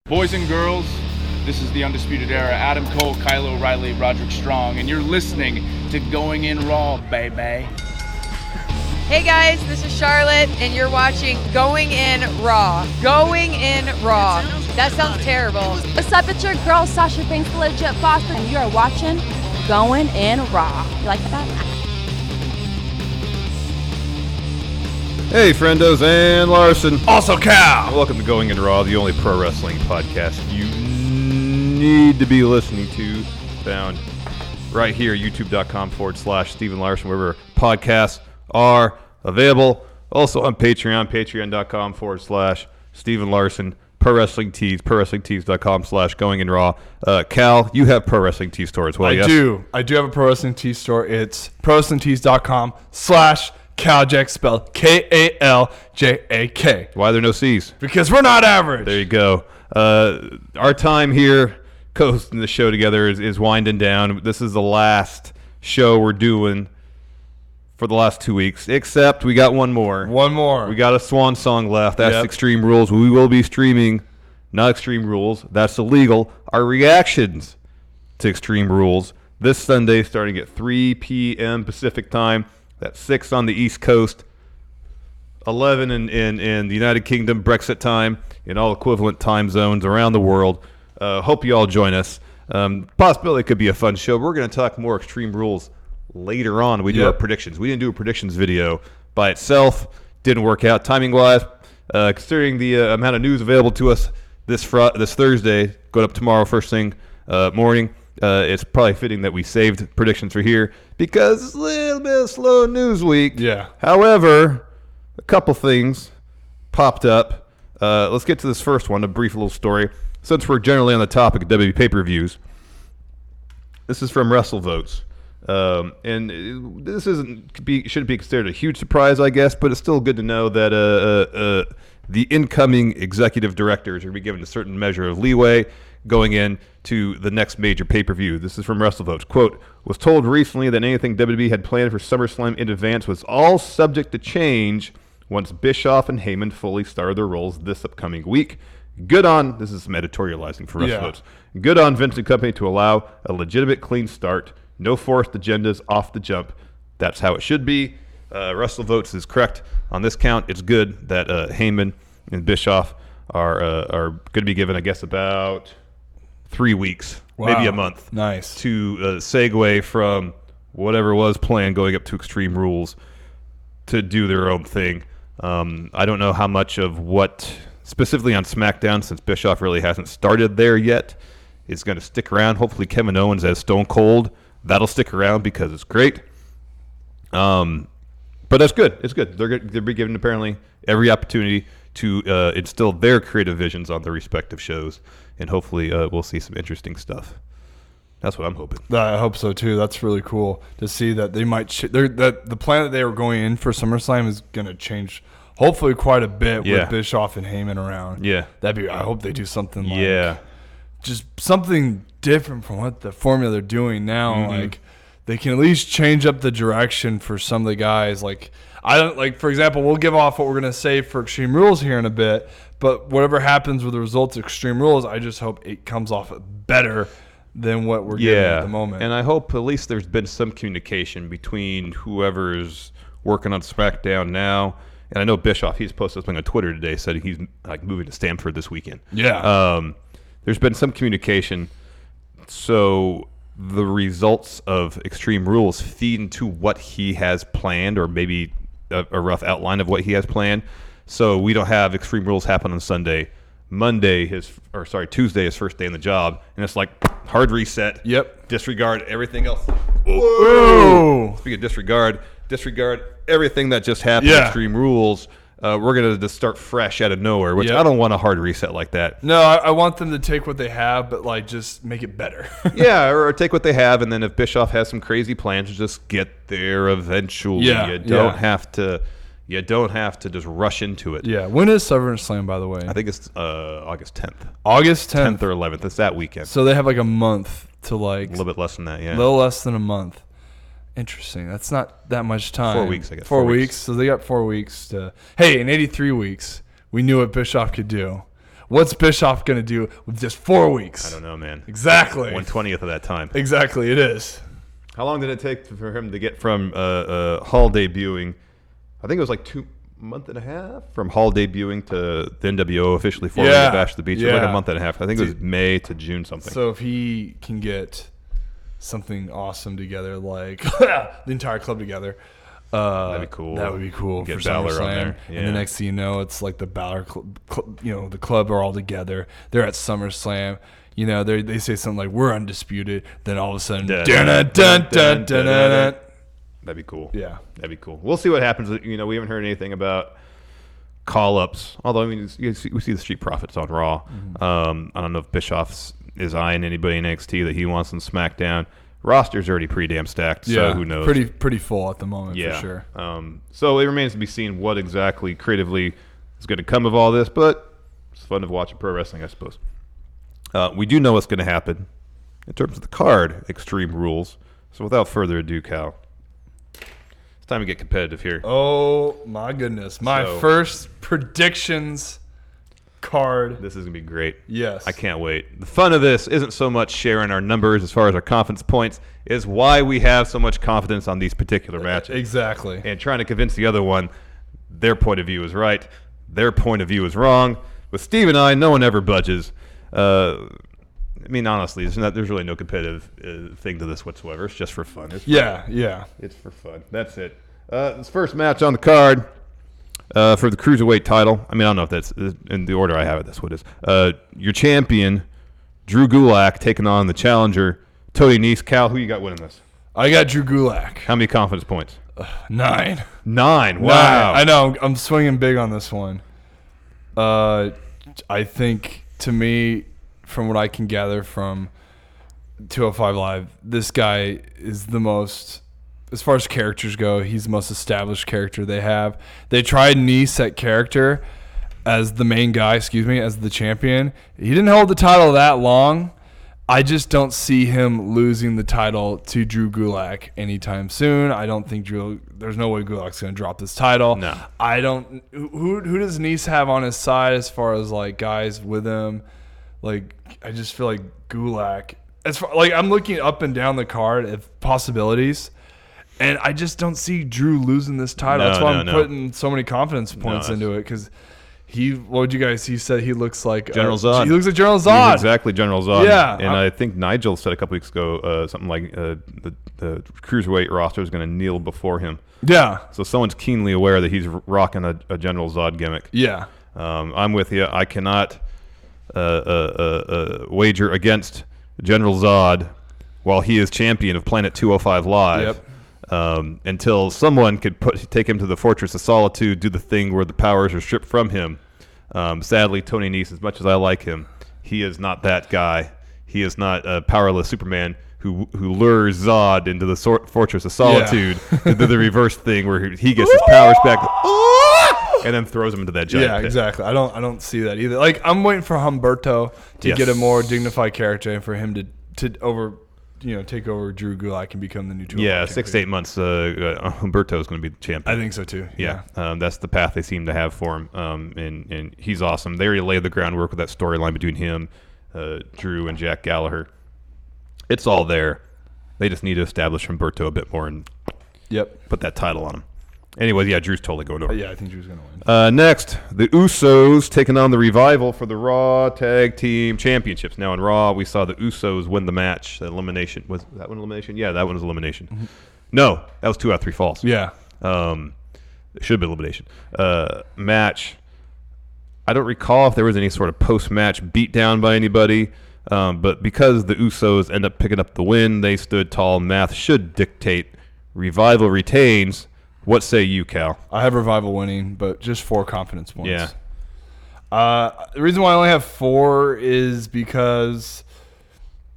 Boys and girls, this is the Undisputed Era. Adam Cole, Kyle O'Reilly, Roderick Strong, and you're listening to Going In Raw, baby. Hey guys, this is Charlotte, and you're watching Going In Raw. Going In Raw. That sounds terrible. What's up? It's your girl, Sasha Banks, the legit boss, and you are watching Going In Raw. You like that? Hey, friendos and Larson. Also Cal. Welcome to Going In Raw, the only pro wrestling podcast you need to be listening to. Found right here, youtube.com/Stephen Larson, wherever podcasts are available. Also on Patreon, patreon.com/Stephen Larson. Pro Wrestling Tees, prowrestlingtees.com/Going In Raw. Cal, you have Pro Wrestling Tees store as well, yes? I do have a Pro Wrestling Tees store. It's prowrestlingtees.com/Kaljak, spelled Kaljak. Why are there no C's? Because we're not average. There you go. Our time here coasting the show together is winding down. This is the last show we're doing for the last 2 weeks, except we got one more. We got a swan song left. That's Extreme Rules. We will be streaming, not Extreme Rules. That's illegal. Our reactions to Extreme Rules this Sunday starting at 3 p.m. Pacific time. That's 6 on the East Coast, 11 in the United Kingdom, Brexit time, in all equivalent time zones around the world. Hope you all join us. Possibility it could be a fun show. We're going to talk more Extreme Rules later on. We do our predictions. We didn't do a predictions video by itself. Didn't work out timing-wise. Considering the amount of news available to us this Thursday, going up tomorrow first thing morning, it's probably fitting that we saved predictions for here because it's a little bit of slow news week. Yeah. However, a couple things popped up. Let's get to this first one, a brief little story. Since we're generally on the topic of WWE pay-per-views, this is from WrestleVotes. And this shouldn't be considered a huge surprise, I guess, but it's still good to know that the incoming executive directors are going to be given a certain measure of leeway going into the next major pay-per-view. This is from WrestleVotes. Quote, was told recently that anything WWE had planned for SummerSlam in advance was all subject to change once Bischoff and Heyman fully started their roles this upcoming week. This is some editorializing for WrestleVotes. Good on Vince and company to allow a legitimate clean start. No forced agendas off the jump. That's how it should be. WrestleVotes is correct on this count. It's good that Heyman and Bischoff are going to be given, I guess, about 3 weeks, maybe a month. Nice. To segue from whatever was planned going up to Extreme Rules to do their own thing. I don't know how much of what, specifically on SmackDown, since Bischoff really hasn't started there yet, is going to stick around. Hopefully Kevin Owens as Stone Cold, that'll stick around because it's great. But that's good. It's good. They'll be given apparently every opportunity to instill their creative visions on their respective shows, and hopefully we'll see some interesting stuff. That's what I'm hoping. I hope so too. That's really cool to see that they might that the plan that they were going in for SummerSlam is going to change, hopefully quite a bit with Bischoff and Heyman around. Yeah, I hope they do something like just something different from what the formula they're doing now. Mm-hmm. Like they can at least change up the direction for some of the guys. Like for example, we'll give off what we're gonna say for Extreme Rules here in a bit, but whatever happens with the results of Extreme Rules, I just hope it comes off better than what we're getting at the moment. And I hope at least there's been some communication between whoever's working on SmackDown now. And I know Bischoff, he's posted something on Twitter today, said he's like moving to Stamford this weekend. Yeah. There's been some communication, so the results of Extreme Rules feed into what he has planned, or maybe a rough outline of what he has planned. So we don't have Extreme Rules happen on Sunday. Tuesday, his first day in the job, and it's like hard reset. Yep. Disregard everything else. Whoa. Speaking of disregard everything that just happened. Extreme Rules. We're gonna just start fresh out of nowhere, which I don't want a hard reset like that. No, I want them to take what they have, but like just make it better. Yeah, or take what they have, and then if Bischoff has some crazy plans, just get there eventually. You don't have to just rush into it. Yeah. When is SummerSlam, by the way? I think it's August 10th. August 10th. 10th or 11th. It's that weekend. So they have like a month to like... A little bit less than that, yeah. A little less than a month. Interesting. That's not that much time. 4 weeks, I guess. 4 weeks. So they got 4 weeks to... Hey, in 83 weeks, we knew what Bischoff could do. What's Bischoff going to do with just 4 weeks? I don't know, man. Exactly. 1/20th of that time. Exactly, it is. How long did it take for him to get from Hall debuting? I think it was like 2 month and a half from Hall debuting to the NWO officially forming the Bash at the Beach. It was like a month and a half. I think it was May to June something. So if he can get something awesome together, like the entire club together, that'd be cool. That would be cool. Get for Balor SummerSlam. on there. Yeah. And the next thing you know, it's like the Balor, the club are all together. They're at SummerSlam. You know, they say something like, "We're undisputed." Then all of a sudden, that'd be cool. Yeah, that'd be cool. We'll see what happens. You know, we haven't heard anything about call-ups. Although, I mean, we see the Street Profits on Raw. I don't know if Bischoff is eyeing anybody in NXT that he wants on SmackDown. Roster's already pretty damn stacked, so who knows? Pretty full at the moment, for sure. So it remains to be seen what exactly creatively is going to come of all this, but it's fun to watch pro wrestling, I suppose. We do know what's going to happen in terms of the card, Extreme Rules. So without further ado, Cal, it's time to get competitive here. Oh, my goodness. My first predictions card. This is going to be great. Yes. I can't wait. The fun of this isn't so much sharing our numbers as far as our confidence points, is why we have so much confidence on these particular matches. Exactly. And trying to convince the other one their point of view is right, their point of view is wrong. With Steve and I, no one ever budges. I mean, honestly, there's really no competitive thing to this whatsoever. It's just for fun. Yeah. It's for fun. That's it. This first match on the card for the Cruiserweight title. I mean, I don't know if that's in the order I have it. That's what it is. Your champion, Drew Gulak, taking on the challenger, Tony Nese. Cal, who you got winning this? I got Drew Gulak. How many confidence points? 9. 9. Wow. I know. I'm swinging big on this one. I think, to me, from what I can gather from 205 Live, this guy is the most, as far as characters go, he's the most established character they have. They tried Nese at character as the main guy, as the champion. He didn't hold the title that long. I just don't see him losing the title to Drew Gulak anytime soon. I don't think there's no way Gulak's going to drop this title. No. I don't. Who does Nese have on his side as far as like guys with him? Like, I just feel like Gulak, I'm looking up and down the card at possibilities, and I just don't see Drew losing this title. That's why I'm putting so many confidence points into it, because he said he looks like General Zod. He looks like General Zod. He's exactly General Zod. Yeah. And I think Nigel said a couple weeks ago something like the Cruiserweight roster is going to kneel before him. Yeah. So someone's keenly aware that he's rocking a General Zod gimmick. Yeah. I'm with you. I cannot wager against General Zod while he is champion of Planet 205 Live. Yep. Until someone could take him to the Fortress of Solitude, do the thing where the powers are stripped from him. Sadly, Tony Nese, as much as I like him, he is not that guy. He is not a powerless Superman who lures Zod into the Fortress of Solitude to do the reverse thing where he gets his powers back and then throws him into that giant pit. Exactly. I don't see that either. Like, I'm waiting for Humberto to get a more dignified character and for him to take over Drew Gulak and become the new 205 champion. 6 to 8 months, Humberto is going to be the champion. I think so too. Yeah. That's the path they seem to have for him, and he's awesome. They already laid the groundwork with that storyline between him, Drew, and Jack Gallagher. It's all there. They just need to establish Humberto a bit more and put that title on him. Anyways, Drew's totally going over. Yeah, I think Drew's going to win. Next, the Usos taking on the Revival for the Raw Tag Team Championships. Now, in Raw, we saw the Usos win the match. The elimination. Was that one elimination? Yeah, that one was elimination. Mm-hmm. No, that was 2 out of 3 falls. Yeah. It should have been elimination. Match. I don't recall if there was any sort of post-match beatdown by anybody, but because the Usos end up picking up the win, they stood tall. Math should dictate. Revival retains. What say you, Cal? I have Revival winning, but just 4 confidence points. Yeah. The reason why I only have 4 is because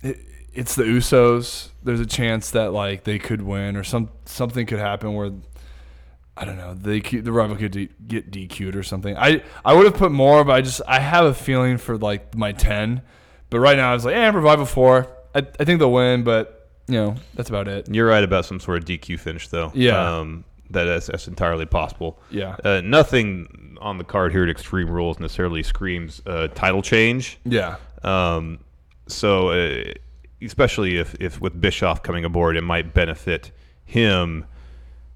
it's the Usos. There's a chance that they could win, or something could happen where, I don't know, the Revival could get DQ'd or something. I would have put more, but I have a feeling for my 10. But right now I was Revival 4. I think they'll win, but that's about it. You're right about some sort of DQ finish, though. Yeah. That's entirely possible. Yeah. Nothing on the card here at Extreme Rules necessarily screams title change. Yeah. So especially if with Bischoff coming aboard, it might benefit him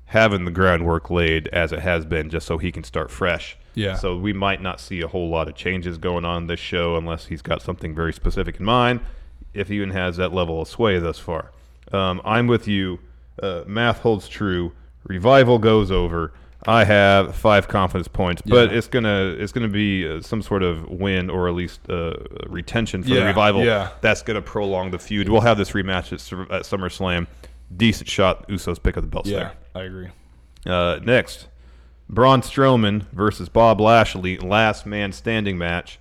having the groundwork laid as it has been, just so he can start fresh. Yeah. So we might not see a whole lot of changes going on this show unless he's got something very specific in mind, if he even has that level of sway thus far. I'm with you. Math holds true. Revival goes over. I have 5 confidence points, but it's gonna be some sort of win or at least retention for the Revival. Yeah. That's gonna prolong the feud. We'll have this rematch at SummerSlam. Decent shot. Usos pick up the belts there. I agree. Next, Braun Strowman versus Bob Lashley, last man standing match.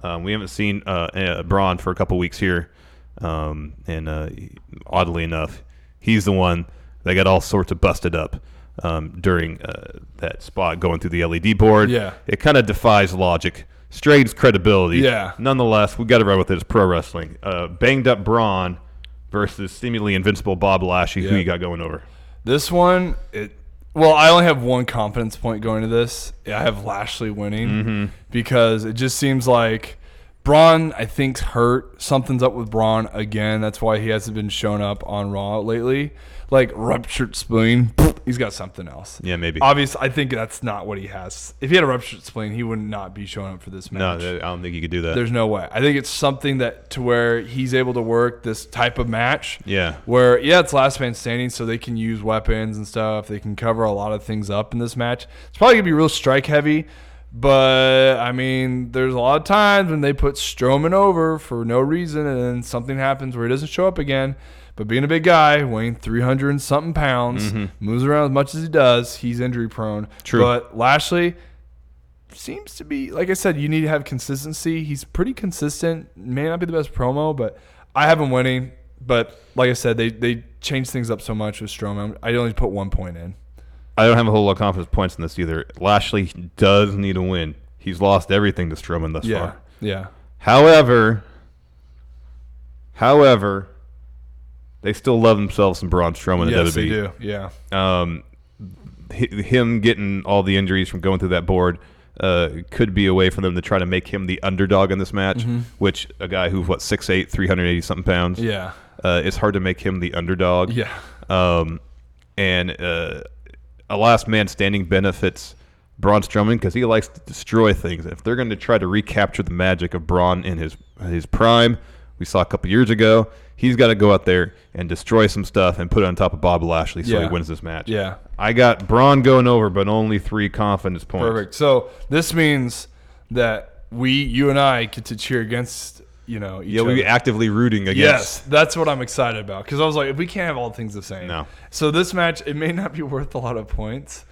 We haven't seen Braun for a couple weeks here, and oddly enough, he's the one that got all sorts of busted up during that spot going through the LED board. Yeah. It kind of defies logic, strains credibility. Yeah. Nonetheless, we got to run with it as pro wrestling. Banged up Braun versus seemingly invincible Bob Lashley. Who you got going over? This one, I only have one confidence point going to this. I have Lashley winning because it just seems like Braun, I think, hurt. Something's up with Braun again. That's why he hasn't been shown up on Raw lately. Like ruptured spleen, he's got something else. Yeah, maybe. Obviously, I think that's not what he has. If he had a ruptured spleen, he would not be showing up for this match. No, I don't think he could do that. There's no way. I think it's something that to where he's able to work this type of match. Yeah. Where, it's last man standing, so they can use weapons and stuff. They can cover a lot of things up in this match. It's probably going to be real strike heavy. But, I mean, there's a lot of times when they put Strowman over for no reason and then something happens where he doesn't show up again. But being a big guy, weighing 300 and something pounds, moves around as much as he does, he's injury prone. True. But Lashley seems to be, like I said, you need to have consistency. He's pretty consistent. May not be the best promo, but I have him winning. But like I said, they changed things up so much with Strowman. I only put 1 point in. I don't have a whole lot of confidence points in this either. Lashley does need a win. He's lost everything to Strowman thus far. Yeah. However, they still love themselves some Braun Strowman in WWE. Yes, they do. Yeah. Him getting all the injuries from going through that board could be a way for them to try to make him the underdog in this match, which a guy who's, 6'8", 380-something pounds. Yeah. It's hard to make him the underdog. Yeah. And a last man standing benefits Braun Strowman because he likes to destroy things. If they're going to try to recapture the magic of Braun in his prime, we saw a couple years ago, he's got to go out there and destroy some stuff and put it on top of Bob Lashley so he wins this match. Yeah. I got Braun going over, but only 3 confidence points. Perfect. So this means that you and I get to cheer against each other. We'll be actively rooting against. Yes, that's what I'm excited about because I was like, if we can't have all things the same. No. So this match, it may not be worth a lot of points.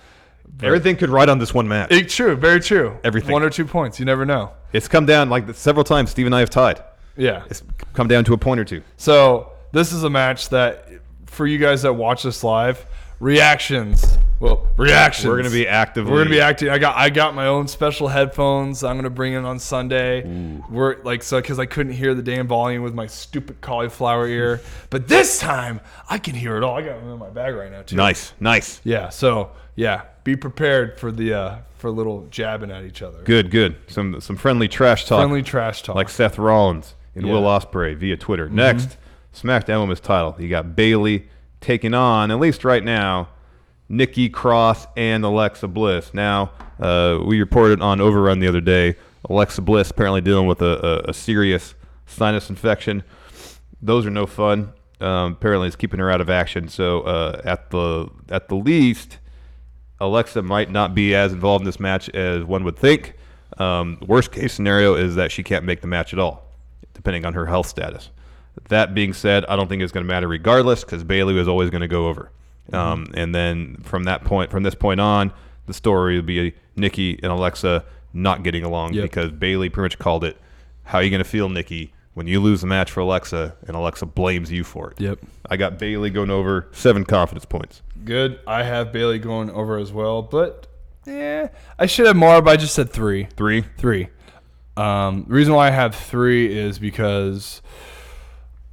Everything could ride on this one match. True, very true. Everything. 1 or 2 points, you never know. It's come down several times. Steve and I have tied. Yeah. It's come down to a point or two. So this is a match that, for you guys that watch this live, reactions. We're going to be actively. We're going to be active. I got my own special headphones I'm going to bring in on Sunday. We're because I couldn't hear the damn volume with my stupid cauliflower ear. But this time I can hear it all. I got them in my bag right now too. Nice. Yeah. So be prepared for a little jabbing at each other. Good. Some friendly trash talk. Like Seth Rollins and Will Ospreay via Twitter. Next, SmackDown Women's title. You got Bayley taking on, at least right now, Nikki Cross and Alexa Bliss. Now, we reported on Overrun the other day, Alexa Bliss apparently dealing with a serious sinus infection. Those are no fun. Apparently, it's keeping her out of action. So, at the least, Alexa might not be as involved in this match as one would think. Worst case scenario is that she can't make the match at all, depending on her health status. That being said, I don't think it's going to matter regardless because Bayley was always going to go over. And then from this point on, the story will be Nikki and Alexa not getting along because Bayley pretty much called it. How are you going to feel, Nikki, when you lose the match for Alexa and Alexa blames you for it? Yep. I got Bayley going over 7 confidence points. Good. I have Bayley going over as well, but I should have more, but I just said 3. 3? 3. The reason why I have 3 is because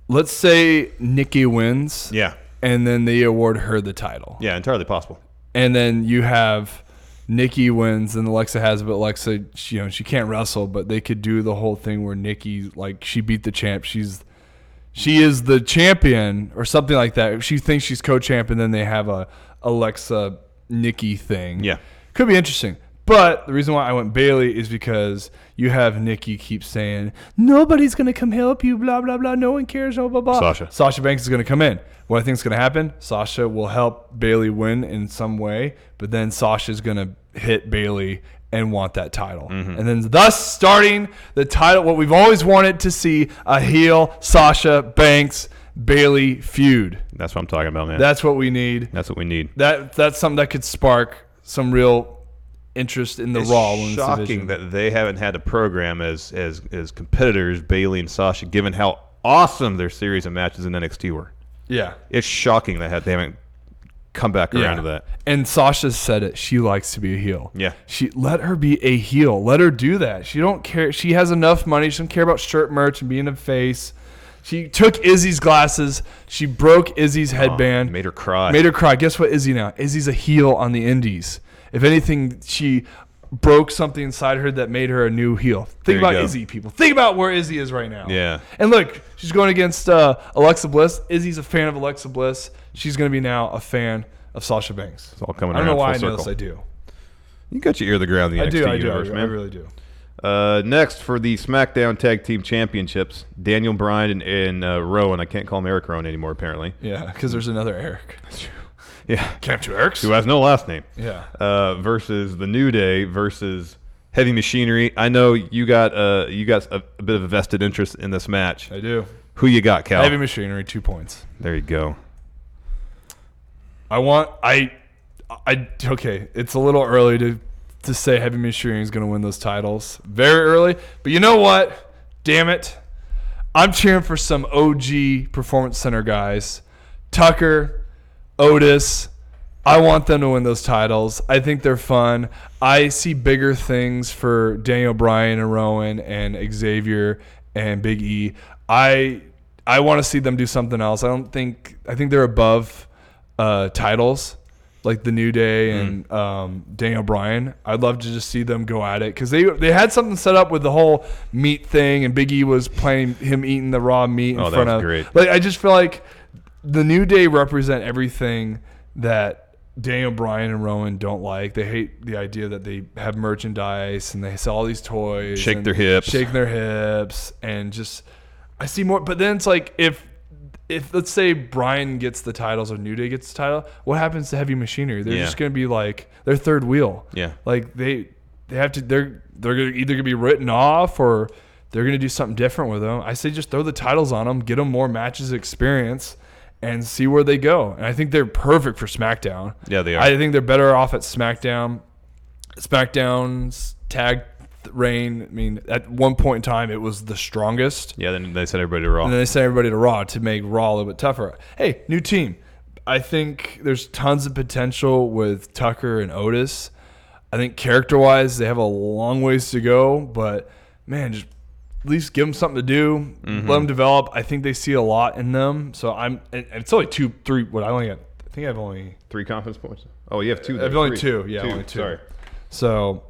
let's say Nikki wins. Yeah. And then they award her the title. Yeah, entirely possible. And then you have Nikki wins and Alexa has, but Alexa, she can't wrestle, but they could do the whole thing where Nikki, like, she beat the champ. She is the champion or something like that. She thinks she's co-champ, and then they have a Alexa Nikki thing. Yeah. Could be interesting. But the reason why I went Bailey is because you have Nikki keep saying, nobody's going to come help you, blah, blah, blah. No one cares, blah, blah, blah. Sasha Banks is going to come in. What I think is going to happen, Sasha will help Bailey win in some way, but then Sasha's going to hit Bailey and want that title. And then thus starting the title, what we've always wanted to see, a heel Sasha Banks Bailey feud. That's what I'm talking about, man. That's what we need. That's what we need. That's something that could spark some real interest in the Raw Women's Division. It's shocking that they haven't had a program as competitors, Bailey and Sasha, given how awesome their series of matches in NXT were. Yeah. It's shocking that they haven't come back around to that. And Sasha said it. She likes to be a heel. Yeah. Let her be a heel. Let her do that. She don't care. She has enough money. She doesn't care about shirt merch and being a face. She took Izzy's glasses. She broke Izzy's headband. Made her cry. Guess what, Izzy now? Izzy's a heel on the indies. If anything, she broke something inside her that made her a new heel. Think about Izzy, people. Think about where Izzy is right now. Yeah. And look, she's going against Alexa Bliss. Izzy's a fan of Alexa Bliss. She's going to be now a fan of Sasha Banks. It's all coming around. I don't know why I know this. I do. You got your ear to the ground in the NXT universe, man. I really do. Next, for the SmackDown Tag Team Championships, Daniel Bryan and Rowan. I can't call him Eric Rowan anymore, apparently. Yeah, because there's another Eric. That's true. Yeah. Can't have two Erics. Who has no last name. Yeah. Versus the New Day versus Heavy Machinery. I know you got a bit of a vested interest in this match. I do. Who you got, Cal? Heavy Machinery, 2 points. There you go. Okay, it's a little early to say Heavy Machinery is going to win those titles. Very early. But you know what? Damn it. I'm cheering for some OG Performance Center guys. Tucker, Otis. I want them to win those titles. I think they're fun. I see bigger things for Daniel Bryan and Rowan and Xavier and Big E. I want to see them do something else. I think they're above titles like the New Day and Daniel Bryan. I'd love to just see them go at it because they had something set up with the whole meat thing, and Big E was playing him eating the raw meat in front of. That was great. Like, I just feel like the New Day represent everything that Daniel Bryan and Rowan don't like. They hate the idea that they have merchandise and they sell all these toys, shaking their hips, and just I see more. But then it's like if let's say Bryan gets the titles or New Day gets the title, what happens to Heavy Machinery? They're just going to be like their third wheel. Yeah, like they have to. They're either going to be written off or they're going to do something different with them. I say just throw the titles on them, get them more matches experience, and see where they go. And I think they're perfect for SmackDown. Yeah, they are. I think they're better off at SmackDown. SmackDown's tag reign, I mean, at one point in time, it was the strongest. Yeah, then they sent everybody to Raw. And then they sent everybody to Raw to make Raw a little bit tougher. Hey, new team. I think there's tons of potential with Tucker and Otis. I think character-wise, they have a long ways to go. But, man, just at least give them something to do. Let them develop. I think they see a lot in them. So and it's only 2, 3. What I think I have only 3 confidence points. Oh, you have 2. I have only 2. Yeah, only 2. Sorry. So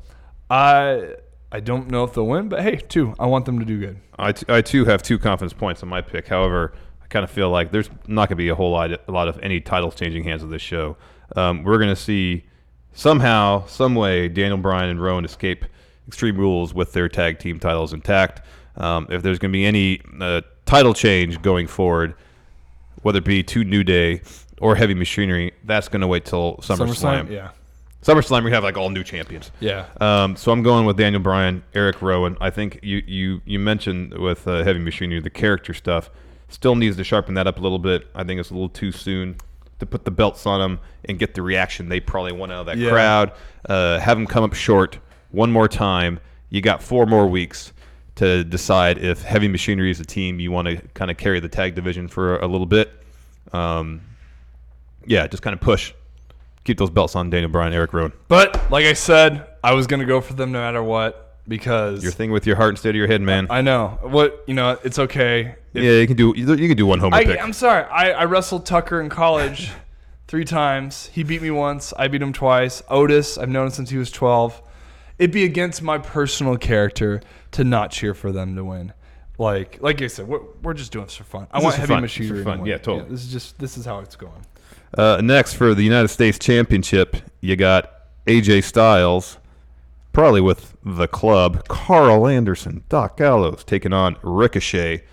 I don't know if they'll win, but hey, 2. I want them to do good. I too have 2 confidence points on my pick. However, I kind of feel like there's not going to be a lot of any titles changing hands of this show. We're going to see somehow, some way, Daniel Bryan and Rowan escape Extreme Rules with their tag team titles intact. If there's going to be any title change going forward, whether it be to New Day or Heavy Machinery, that's going to wait till SummerSlam. Yeah. SummerSlam, we have like all new champions. Yeah. So I'm going with Daniel Bryan, Eric Rowan. I think you mentioned with Heavy Machinery, the character stuff still needs to sharpen that up a little bit. I think it's a little too soon to put the belts on them and get the reaction they probably want out of that crowd. Have them come up short one more time. You got 4 more weeks to decide if Heavy Machinery is a team you want to kind of carry the tag division for a little bit. Just kind of push. Keep those belts on Daniel Bryan, Eric Rowan. But like I said, I was going to go for them no matter what because your thing with your heart instead of your head, man. I know. It's okay. You can do one homer pick. I'm sorry. I wrestled Tucker in college. 3 times. He beat me once. I beat him twice. Otis, I've known him since he was 12. It'd be against my personal character to not cheer for them to win. Like I said, we're just doing this for fun. I want heavy machinery. For fun. Yeah, totally. This is how it's going. Next, for the United States Championship, you got AJ Styles, probably with the club, Carl Anderson, Doc Gallows, taking on Ricochet.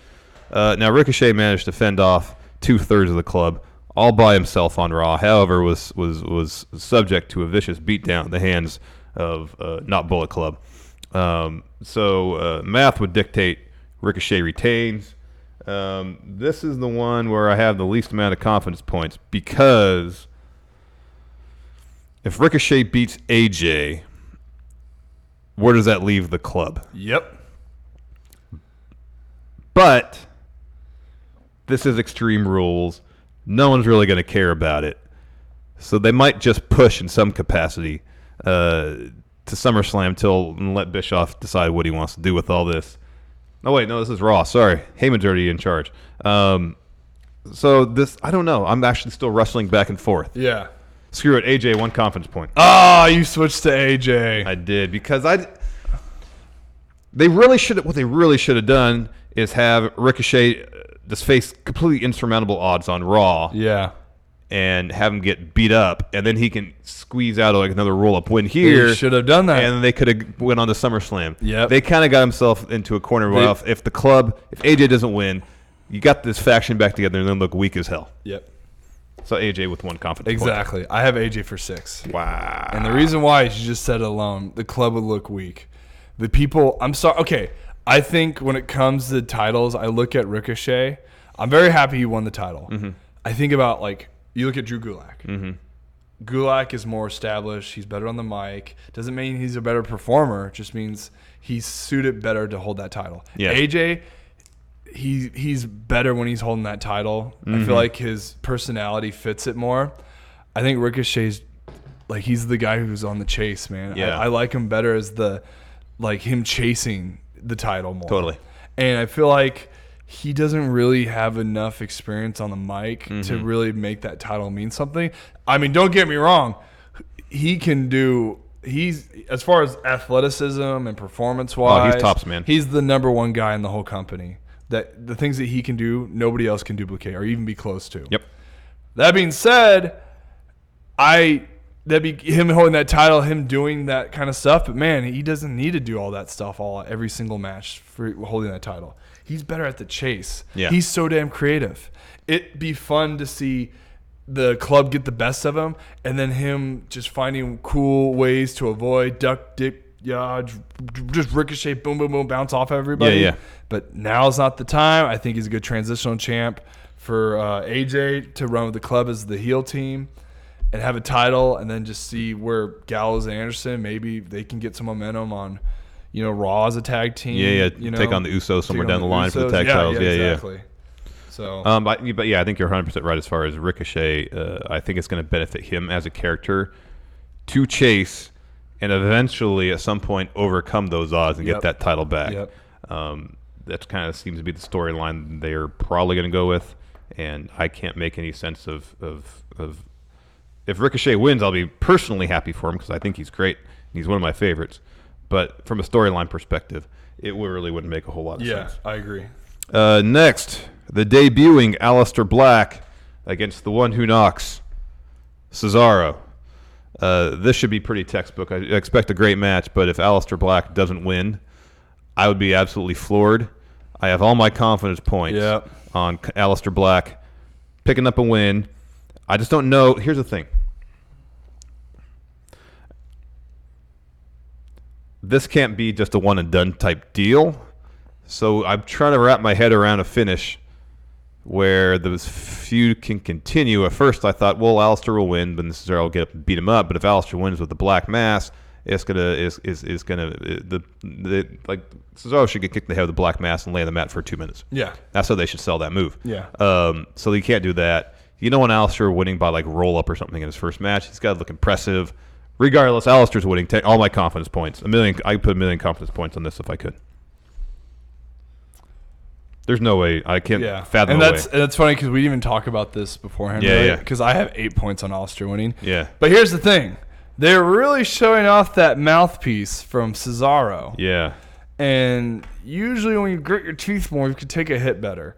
Now, Ricochet managed to fend off 2/3 of the club all by himself on Raw. However, was subject to a vicious beatdown at the hands of Not Bullet Club. So math would dictate Ricochet retains. This is the one where I have the least amount of confidence points, because if Ricochet beats AJ, where does that leave the club? Yep. But this is Extreme Rules. No one's really going to care about it. So they might just push in some capacity to SummerSlam and let Bischoff decide what he wants to do with all this. Oh, wait, no, this is Raw. Sorry. Heyman's already in charge. So this, I don't know. I'm actually still wrestling back and forth. Yeah. Screw it. AJ, 1 confidence point. Oh, you switched to AJ. I did, because they really should have, what they really should have done is have Ricochet just face completely insurmountable odds on Raw. Yeah. And have him get beat up, and then he can squeeze out like another roll-up win here. They should have done that. And they could have went on to SummerSlam. Yep. They kind of got himself into a corner where if AJ doesn't win, you got this faction back together and then look weak as hell. Yep. So AJ with 1 confidence point. Exactly. I have AJ for 6. Wow. And the reason why is you just said it alone. The club would look weak. The people, I'm sorry. Okay. I think when it comes to titles, I look at Ricochet. I'm very happy he won the title. Mm-hmm. I think about, like, you look at Drew Gulak. Mm-hmm. Gulak is more established. He's better on the mic. Doesn't mean he's a better performer. It just means he's suited better to hold that title. Yeah. AJ, he's better when he's holding that title. Mm-hmm. I feel like his personality fits it more. I think Ricochet's like, he's the guy who's on the chase, man. Yeah. I like him better as him chasing the title more. Totally. And I feel like he doesn't really have enough experience on the mic to really make that title mean something. I mean, don't get me wrong. He's as far as athleticism and performance-wise. Oh, he's tops, man. He's the number one guy in the whole company. That the things that he can do, nobody else can duplicate or even be close to. Yep. That being said, that'd be him holding that title, him doing that kind of stuff. But man, he doesn't need to do all that stuff every single match for holding that title. He's better at the chase. Yeah. He's so damn creative. It'd be fun to see the club get the best of him, and then him just finding cool ways to avoid, duck, dip, just ricochet, boom, boom, boom, bounce off everybody. Yeah. But now's not the time. I think he's a good transitional champ for AJ to run with the club as the heel team and have a title, and then just see where Gallows and Anderson, maybe they can get some momentum on, Raw as a tag team. Yeah. Take on the Usos somewhere down the line for the tag titles. Yeah, exactly. So, but yeah, I think you're 100% right as far as Ricochet. I think it's going to benefit him as a character to chase and eventually at some point overcome those odds and get that title back. Yep. That kind of seems to be the storyline they're probably going to go with, and I can't make any sense of if Ricochet wins, I'll be personally happy for him because I think he's great. He's one of my favorites. But from a storyline perspective, it really wouldn't make a whole lot of sense. Yeah, I agree. Next, the debuting Aleister Black against the one who knocks, Cesaro. This should be pretty textbook. I expect a great match, but if Aleister Black doesn't win, I would be absolutely floored. I have all my confidence points on Aleister Black picking up a win. I just don't know. Here's the thing. This can't be just a one-and-done type deal. So I'm trying to wrap my head around a finish where the feud can continue. At first I thought, well, Aleister will win, but Cesaro will get up and beat him up. But if Aleister wins with the black mass, Cesaro should get kicked in the head with the black mass and lay on the mat for 2 minutes. Yeah. That's how they should sell that move. Yeah. So you can't do that. When Aleister winning by like roll up or something in his first match, he's got to look impressive. Regardless, Aleister's winning. Take all my confidence points. I could put 1 million confidence points on this if I could. There's no way. I can't fathom and the that's way. and that's funny because we didn't even talk about this beforehand. Yeah. Because I have 8 points on Alistair winning. Yeah. But here's the thing: they're really showing off that mouthpiece from Cesaro. Yeah. And usually when you grit your teeth more, you can take a hit better.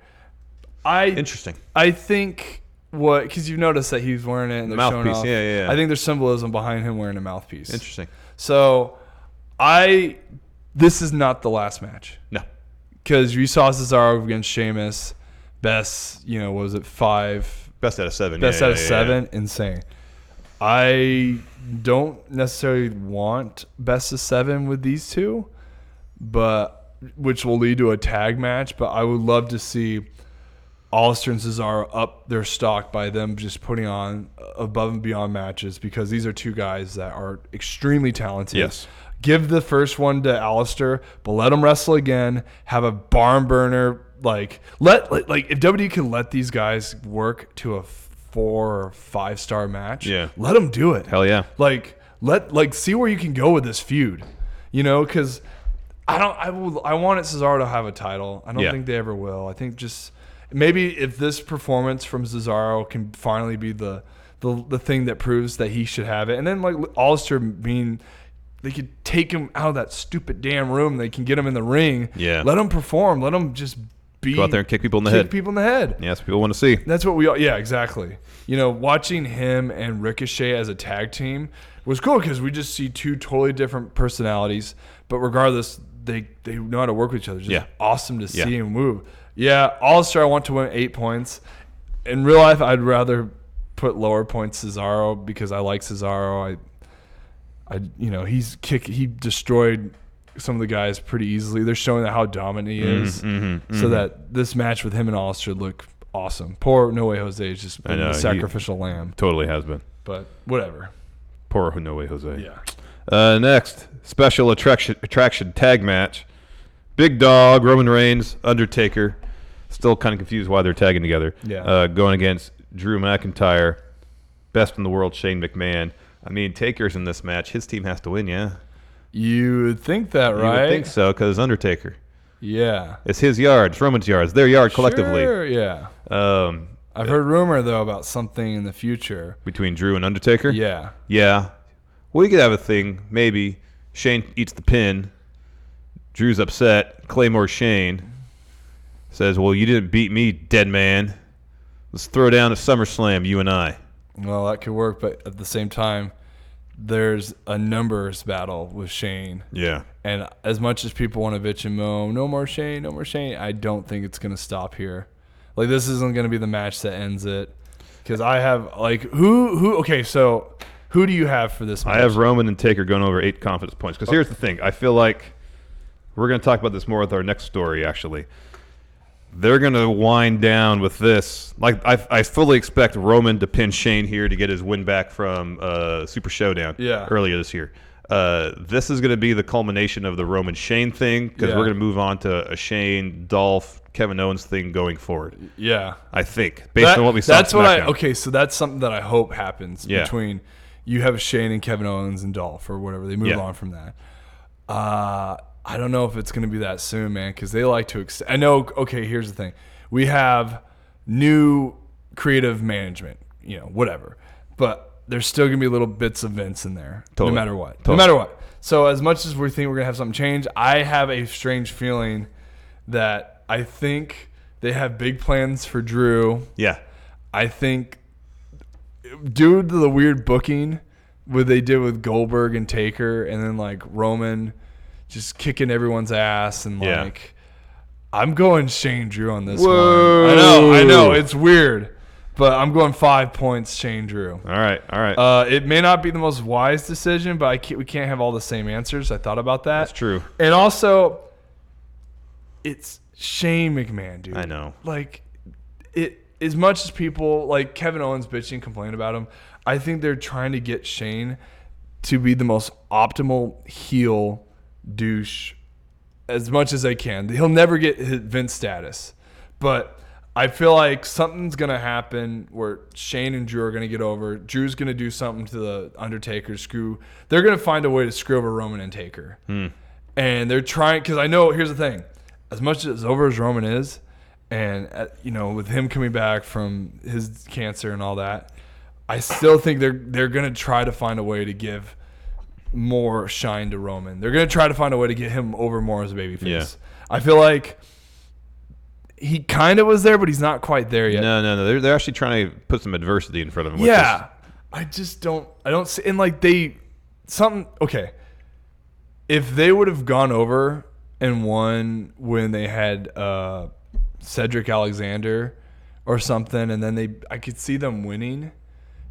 Interesting. I think because you've noticed that he's wearing it and they're showing Mouthpiece, off. yeah. I think there's symbolism behind him wearing a mouthpiece. Interesting. So this is not the last match. No. Because you saw Cesaro against Sheamus. Best, what was it, 5? Best out of 7. Best out of 7. Insane. I don't necessarily want best of 7 with these two, but which will lead to a tag match. But I would love to see Alistair and Cesaro up their stock by them just putting on above and beyond matches, because these are two guys that are extremely talented. Yes. Give the first one to Alistair, but let them wrestle again. Have a barn burner. Like if WWE can let these guys work to a 4 or 5 star match, let them do it. Hell yeah. See where you can go with this feud. Because I wanted Cesaro to have a title. I don't think they ever will. I think just maybe if this performance from Cesaro can finally be the thing that proves that he should have it, and then Alistair being. They could take him out of that stupid damn room. They can get him in the ring. Yeah. Let him perform. Let him just go out there and kick people in the head. Kick people in the head. Yeah, that's what people want to see. That's what we all. Yeah, exactly. Watching him and Ricochet as a tag team was cool because we just see two totally different personalities. But regardless, they know how to work with each other. Just awesome to see him move. Yeah, All-Star, I want to win 8 points. In real life, I'd rather put lower points Cesaro because I like Cesaro. He destroyed some of the guys pretty easily. They're showing how dominant he is, so that this match with him and Alistair look awesome. Poor No Way Jose is just been the sacrificial lamb. Totally has been. But whatever. Poor No Way Jose. Yeah. Next, special attraction tag match. Big Dog, Roman Reigns, Undertaker. Still kind of confused why they're tagging together. Yeah. Going against Drew McIntyre, best in the world, Shane McMahon. I mean, Taker's in this match. His team has to win, yeah? You would think that, right? You would think so, because Undertaker. Yeah. It's his yard. It's Roman's yard. It's their yard collectively. Sure, yeah. I've heard rumor, though, about something in the future. Between Drew and Undertaker? Yeah. Yeah. We could have a thing. Maybe Shane eats the pin. Drew's upset. Claymore Shane says, well, you didn't beat me, dead man. Let's throw down a SummerSlam, you and I. Well, that could work, but at the same time, there's a numbers battle with Shane. Yeah. And as much as people want to bitch and moan, no more Shane, I don't think it's going to stop here. This isn't going to be the match that ends it. Because I have, okay, so who do you have for this match? I have Roman and Taker going over 8 confidence points. Because here's the thing. I feel like we're going to talk about this more with our next story, actually. They're going to wind down with this. I fully expect Roman to pin Shane here to get his win back from Super Showdown earlier this year. This is going to be the culmination of the Roman Shane thing, because we're going to move on to a Shane, Dolph, Kevin Owens thing going forward. Yeah. I think, based on what we saw. That's what so that's something that I hope happens between you have Shane and Kevin Owens and Dolph or whatever. They move on from that. I don't know if it's going to be that soon, man, because they like to I know, okay, here's the thing. We have new creative management, whatever. But there's still going to be little bits of Vince in there, no matter what. No matter what. So as much as we think we're going to have something change, I have a strange feeling that I think they have big plans for Drew. Yeah. I think due to the weird booking, what they did with Goldberg and Taker, and then Roman just kicking everyone's ass, and I'm going Shane Drew on this one. I know, it's weird, but I'm going 5 points Shane Drew. All right. It may not be the most wise decision, but we can't have all the same answers. I thought about that. That's true. And also, it's Shane McMahon, dude. I know. As much as people Kevin Owens bitching and complain about him, I think they're trying to get Shane to be the most optimal heel douche as much as they can. He'll never get his Vince status, but I feel like something's going to happen where Shane and Drew are going to get over. Drew's going to do something to the Undertaker screw. They're going to find a way to screw over Roman and Taker. And they're trying, because I know, here's the thing. As much as over as Roman is, And, with him coming back from his cancer and all that, I still think they're going to try to find a way to give more shine to Roman. They're going to try to find a way to get him over more as a babyface. Yeah. I feel like he kind of was there, but he's not quite there yet. No. They're actually trying to put some adversity in front of him. Yeah. I don't see, and like okay. If they would have gone over and won when they had Cedric Alexander or something, and then I could see them winning.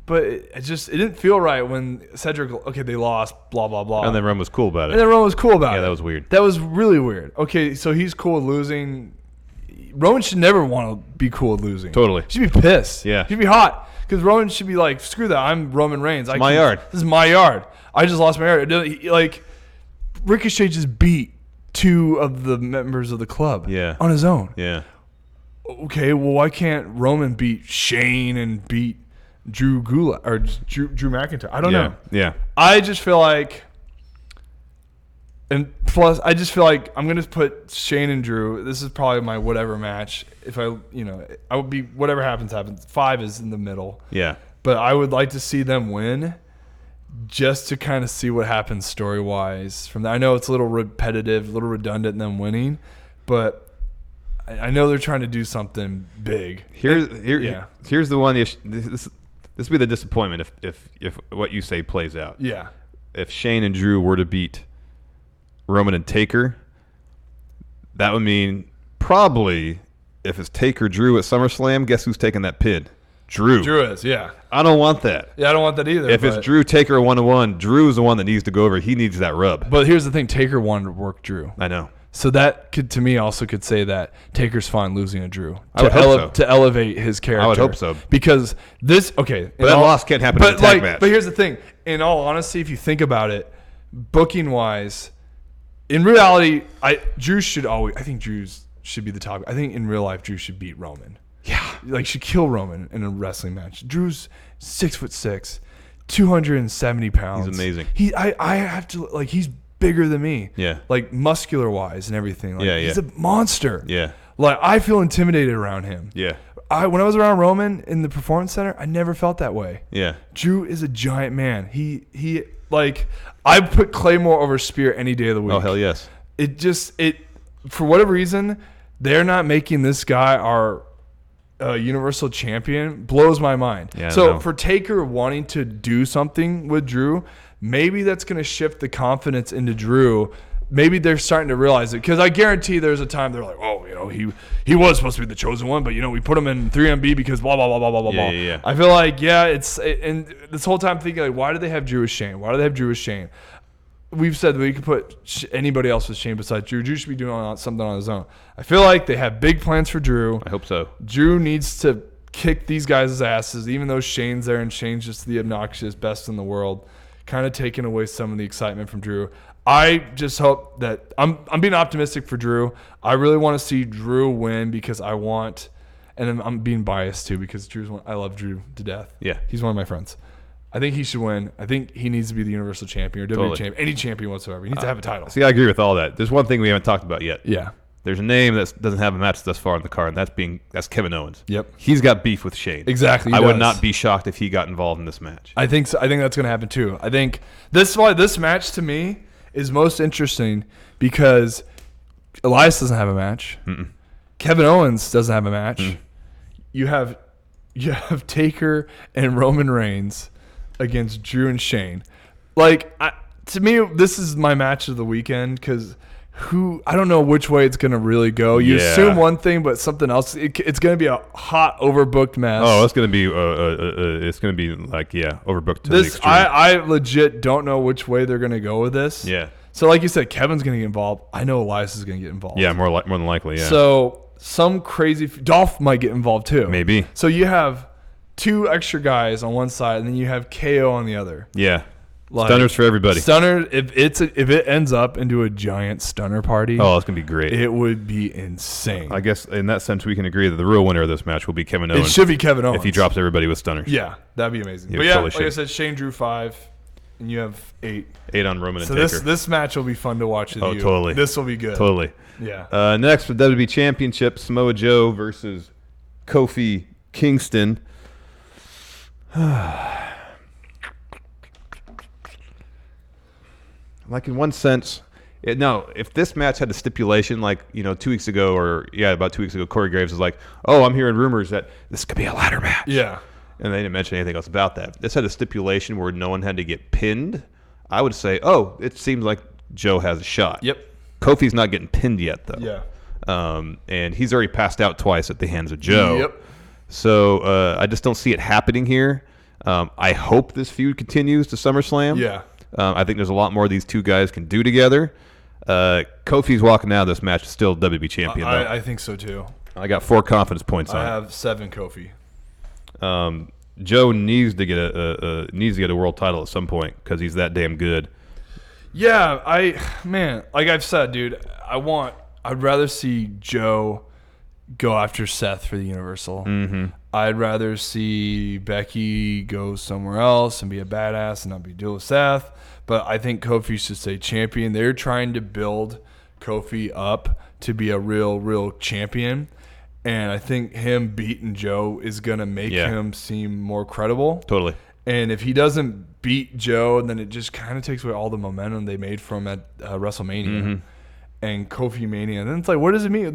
But it didn't feel right when Cedric, they lost, blah, blah, blah. And then Roman was cool about it. Yeah, that was weird. That was really weird. Okay, so he's cool with losing. Roman should never want to be cool with losing. Totally. He should be pissed. Yeah. He should be hot. Because Roman should be like, screw that. I'm Roman Reigns. My yard. This is my yard. I just lost my yard. Like, Ricochet just beat 2 of the members of the club on his own. Yeah. Okay, well, why can't Roman beat Shane and beat Drew Gulak or Drew McIntyre? I don't know. Yeah. I just feel like, and plus, I just feel like I'm gonna put Shane and Drew. This is probably my whatever match. If I would be whatever happens. 5 is in the middle. Yeah. But I would like to see them win, just to kind of see what happens story wise from that. I know it's a little repetitive, a little redundant in them winning, but I know they're trying to do something big. Here's the one issue. This would be the disappointment if what you say plays out. Yeah. If Shane and Drew were to beat Roman and Taker, that would mean probably if it's Taker Drew at SummerSlam, guess who's taking that pin? Drew. Drew is, yeah. I don't want that. Yeah, I don't want that either. If it's Drew Taker 1-1, Drew's the one that needs to go over. He needs that rub. But here's the thing: Taker wanted to work Drew. I know. So that could, to me, also could say that Taker's fine losing to Drew to elevate his character. I would hope so. Because this, okay, but that loss can't happen in a tag match. But here's the thing: in all honesty, if you think about it, booking wise, in reality, I think Drew should be the top. I think in real life, Drew should beat Roman. Yeah, like should kill Roman in a wrestling match. Drew's 6'6", 270 pounds. He's amazing. I have to like he's bigger than me. Yeah. Like muscular wise and everything. Like, yeah. He's a monster. Yeah. Like I feel intimidated around him. Yeah. When I was around Roman in the Performance Center, I never felt that way. Yeah. Drew is a giant man. He like I put Claymore over Spear any day of the week. Oh hell yes. It for whatever reason they're not making this guy our Universal Champion blows my mind. Yeah, so for Taker wanting to do something with Drew, maybe that's going to shift the confidence into Drew. Maybe they're starting to realize it because I guarantee there's a time they're like, oh, he was supposed to be the chosen one, but we put him in 3MB because blah blah blah blah blah blah. Yeah. I feel like and this whole time thinking like, why do they have Drew as Shane? Why do they have Drew as Shane? We've said that we could put anybody else with Shane besides Drew. Drew should be doing something on his own. I feel like they have big plans for Drew. I hope so. Drew needs to kick these guys' asses, even though Shane's there and Shane's just the obnoxious best in the world, kind of taking away some of the excitement from Drew. I just hope that I'm being optimistic for Drew. I really want to see Drew win because I want, and I'm being biased too because I love Drew to death. Yeah, he's one of my friends. I think he should win. I think he needs to be the Universal Champion or WWE Champion, any champion whatsoever. He needs to have a title. See, I agree with all that. There's one thing we haven't talked about yet. Yeah. There's a name that doesn't have a match thus far in the card, and that's Kevin Owens. Yep. He's got beef with Shane. Exactly. I would not be shocked if he got involved in this match. I think so. I think that's going to happen too. I think this is why this match to me is most interesting because Elias doesn't have a match. Mm-mm. Kevin Owens doesn't have a match. Mm. You have Taker and Roman Reigns against Drew and Shane. Like to me, this is my match of the weekend because I don't know which way it's going to really go. You assume one thing, but something else. It's going to be a hot, overbooked mess. Oh, it's going to be like overbooked to the extreme. I legit don't know which way they're going to go with this. Yeah. So like you said, Kevin's going to get involved. I know Elias is going to get involved. Yeah, more than likely. Yeah. So some crazy Dolph might get involved too. Maybe. So you have 2 extra guys on one side, and then you have KO on the other. Yeah. Stunners for everybody. Stunner. If it ends up into a giant stunner party, oh, it's gonna be great. It would be insane. I guess in that sense, we can agree that the real winner of this match will be Kevin Owens. It should be Kevin Owens if he drops everybody with stunners. Yeah, that'd be amazing. Yeah, but totally like I said, Shane Drew 5. and you have 8. 8 on Roman and So Taker. this match will be fun to watch with you. Totally. This will be good. Totally. Yeah. Next for WWE Championship, Samoa Joe versus Kofi Kingston. Like in one sense, if this match had a stipulation like 2 weeks ago about 2 weeks ago, Corey Graves was like, "Oh, I'm hearing rumors that this could be a ladder match." Yeah. And they didn't mention anything else about that. If this had a stipulation where no one had to get pinned, I would say, "Oh, it seems like Joe has a shot." Yep. Kofi's not getting pinned yet, though. Yeah. And he's already passed out twice at the hands of Joe. Yep. So I just don't see it happening here. I hope this feud continues to SummerSlam. Yeah. I think there's a lot more these two guys can do together. Kofi's walking out of this match still WWE champion, though. I think so, too. I got 4 confidence points on I it. have 7 Kofi. Joe needs to get a world title at some point because he's that damn good. Yeah, like I've said, dude, I'd rather see Joe go after Seth for the Universal. Mm-hmm. I'd rather see Becky go somewhere else and be a badass and not be deal with Seth. But I think Kofi should stay champion. They're trying to build Kofi up to be a real champion. And I think him beating Joe is going to make him seem more credible. Totally. And if he doesn't beat Joe, then it just kind of takes away all the momentum they made from at WrestleMania and Kofi Mania. And then it's like, what does it mean?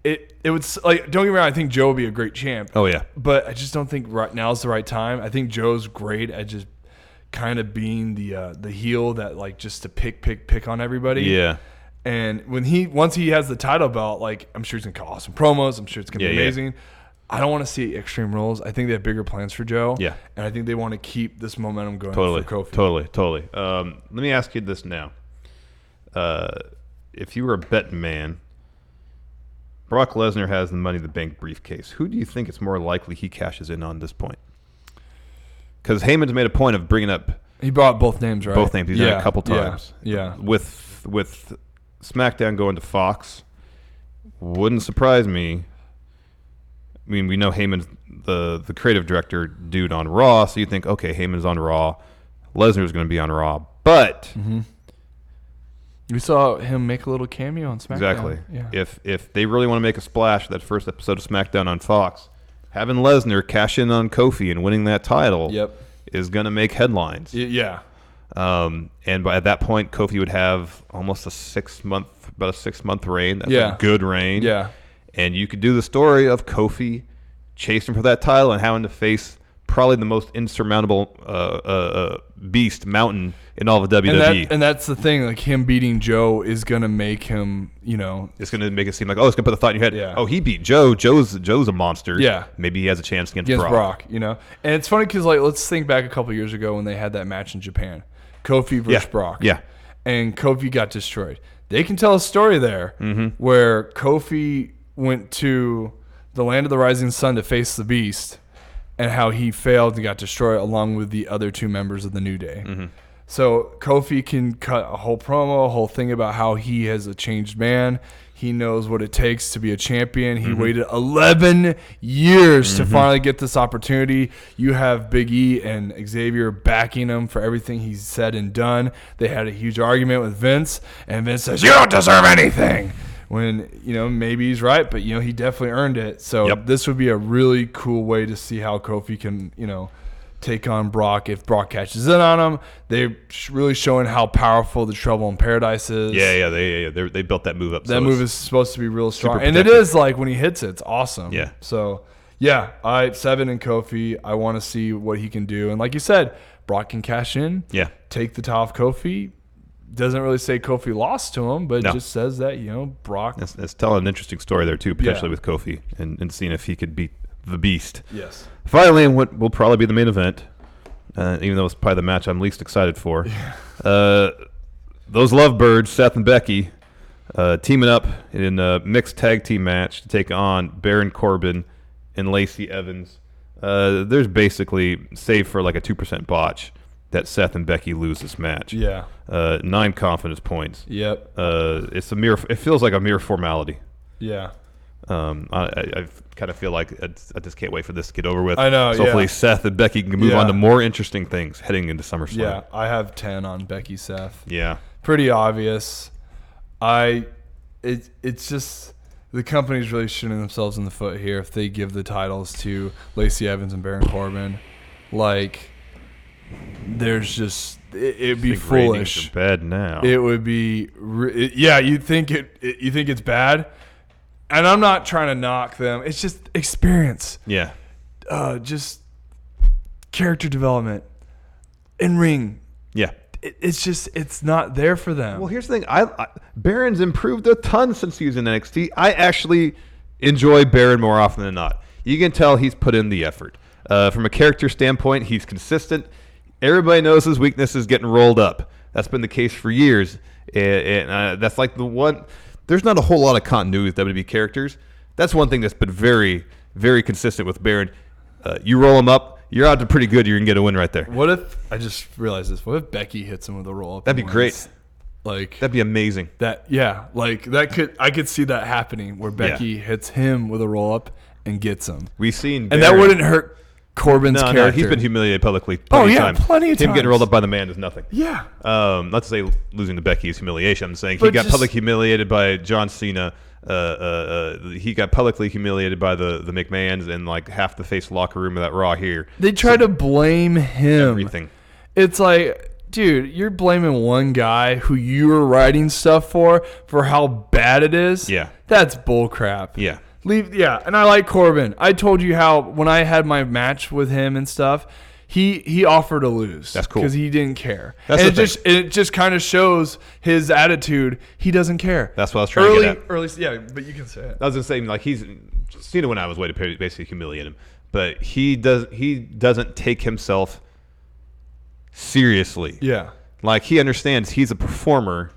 It would, like, don't get me wrong, I think Joe would be a great champ. Oh, yeah. But I just don't think right now is the right time. I think Joe's great at just kind of being the heel that, like, just to pick on everybody. Yeah. And once he has the title belt, like, I'm sure he's gonna call awesome promos. I'm sure it's gonna be amazing. Yeah. I don't want to see Extreme Rules. I think they have bigger plans for Joe. Yeah. And I think they want to keep this momentum going for Kofi. Totally. Let me ask you this now. If you were a betting man, Brock Lesnar has the Money in the Bank briefcase. Who do you think it's more likely he cashes in on this point? Because Heyman's made a point of bringing up. He brought both names, right? Both names. He's done it a couple times. Yeah. With SmackDown going to Fox, wouldn't surprise me. I mean, we know Heyman's the creative director dude on Raw, so you think, okay, Heyman's on Raw, Lesnar's going to be on Raw, but we saw him make a little cameo on SmackDown. Exactly. Yeah. If they really want to make a splash for that first episode of SmackDown on Fox, having Lesnar cash in on Kofi and winning that title is going to make headlines. Yeah. And at that point, Kofi would have almost about a 6-month reign. That's a good reign. Yeah. And you could do the story of Kofi chasing for that title and having to face probably the most insurmountable beast mountain in all of WWE. And that's the thing. Like, him beating Joe is going to make him, it's going to make it seem like, it's going to put the thought in your head. Yeah. Oh, he beat Joe. Joe's a monster. Yeah. Maybe he has a chance against Brock. And it's funny because, like, let's think back a couple years ago when they had that match in Japan. Kofi versus Brock. Yeah. And Kofi got destroyed. They can tell a story there where Kofi went to the land of the rising sun to face the beast and how he failed and got destroyed along with the other 2 members of the New Day. So Kofi can cut a whole promo, a whole thing about how he is a changed man. He knows what it takes to be a champion. He waited 11 years to finally get this opportunity. You have Big E and Xavier backing him for everything he's said and done. They had a huge argument with Vince, and Vince says, "You don't deserve anything." When, maybe he's right, but, he definitely earned it. So this would be a really cool way to see how Kofi can, take on Brock if Brock catches in on him. They're really showing how powerful the Trouble in Paradise is. Yeah. They built that move up. That move is supposed to be real strong. And it is, like, when he hits it, it's awesome. Yeah. So, 7 in Kofi. I want to see what he can do. And like you said, Brock can cash in. Yeah. Take the top of Kofi. Doesn't really say Kofi lost to him, but it just says that, Brock. It's telling an interesting story there, too, potentially with Kofi and seeing if he could beat the Beast. Yes. Finally, and what will probably be the main event, even though it's probably the match I'm least excited for, those lovebirds, Seth and Becky, teaming up in a mixed tag team match to take on Baron Corbin and Lacey Evans. There's basically, save for like a 2% botch, that Seth and Becky lose this match. Yeah. 9 confidence points. Yep. It feels like a mere formality. Yeah. I kind of feel like I just can't wait for this to get over with. I know. So hopefully Seth and Becky can move on to more interesting things heading into SummerSlam. Yeah, I have 10 on Becky Seth. Yeah. Pretty obvious. It's just the company's really shooting themselves in the foot here if they give the titles to Lacey Evans and Baron Corbin. Like, there's just it'd be foolish. Are bad now. It would be you think it's bad, and I'm not trying to knock them. It's just experience. Yeah. Just character development, in ring. Yeah. It's not there for them. Well, here's the thing. Baron's improved a ton since he was in NXT. I actually enjoy Baron more often than not. You can tell he's put in the effort. From a character standpoint, he's consistent. Everybody knows his weakness is getting rolled up. That's been the case for years. And that's like the one. There's not a whole lot of continuity with WWE characters. That's one thing that's been very, very consistent with Baron. You roll him up, you're out to pretty good. You're going to get a win right there. What if, I just realized this, what if Becky hits him with a roll-up? That'd be great. Like, that'd be amazing. I could see that happening where Becky hits him with a roll-up and gets him. We've seen Baron. And that wouldn't hurt Corbin's character. No, he's been humiliated publicly plenty of times. Plenty of times. Him getting rolled up by the man is nothing. Yeah. Not to say losing to Becky is humiliation. I'm saying he got publicly humiliated by John Cena. He got publicly humiliated by the McMahons and like half the face locker room of that Raw here. They try to blame him. Everything. It's like, dude, you're blaming one guy who you were writing stuff for how bad it is. Yeah. That's bullcrap. Yeah. And I like Corbin. I told you how when I had my match with him and stuff, he offered to lose. That's cool. Because he didn't care. That's and it just kind of shows his attitude. He doesn't care. That's what I was trying to get at. Yeah, but you can say it. I was just saying, like, Cena went out of his way to basically humiliate him, but he doesn't take himself seriously. Yeah. Like, he understands he's a performer.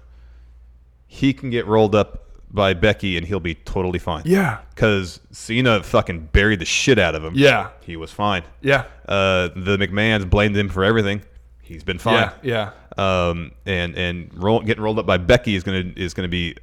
He can get rolled up by Becky and he'll be totally fine. Yeah. Because Cena fucking buried the shit out of him. Yeah. He was fine. Yeah. The McMahons blamed him for everything. He's been fine. Yeah. Getting rolled up by Becky is gonna be.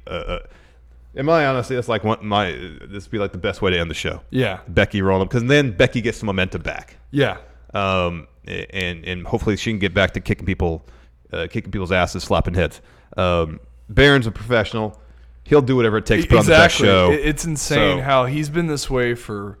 In my honesty, that's like this would be like the best way to end the show. Yeah. Becky rolling up because then Becky gets some momentum back. Yeah. And hopefully she can get back to kicking people's asses, slapping heads. Baron's a professional. He'll do whatever it takes to put on the best show. It's insane how he's been this way for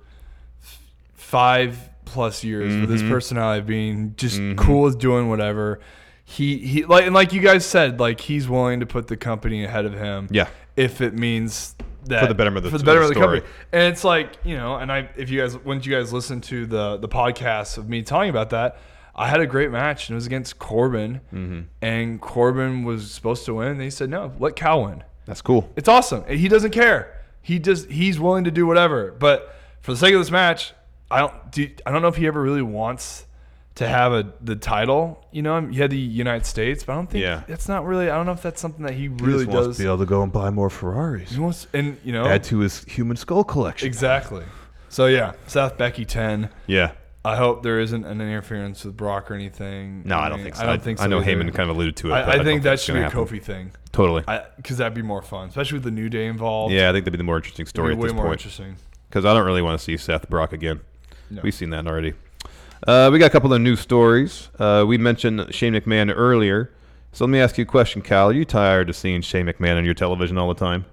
5+ years with his personality being just cool as doing whatever. He like you guys said, like he's willing to put the company ahead of him. Yeah. If it means that for the betterment of the story. company. And it's like, and when you guys listen to the podcast of me telling about that, I had a great match and it was against Corbin, and Corbin was supposed to win. And he said, "No, let Cal win." That's cool. It's awesome. He doesn't care. He's willing to do whatever. But for the sake of this match, I don't know if he ever really wants to have the title. You know, he had the United States, but I don't think that's not really. I don't know if that's something that he really just does. Wants to be able to go and buy more Ferraris. He wants, and add to his human skull collection. Exactly. So yeah, Seth Becky 10. Yeah. I hope there isn't an interference with Brock or anything. No, I don't think so. I don't think so. I know either. Heyman kind of alluded to it. I think that should be a Kofi thing. Totally. Because that'd be more fun, especially with the New Day involved. Yeah, I think that'd be the more interesting story at this point. Way more interesting. Because I don't really want to see Seth Brock again. No. We've seen that already. We got a couple of news stories. We mentioned Shane McMahon earlier. So let me ask you a question, Cal. Are you tired of seeing Shane McMahon on your television all the time?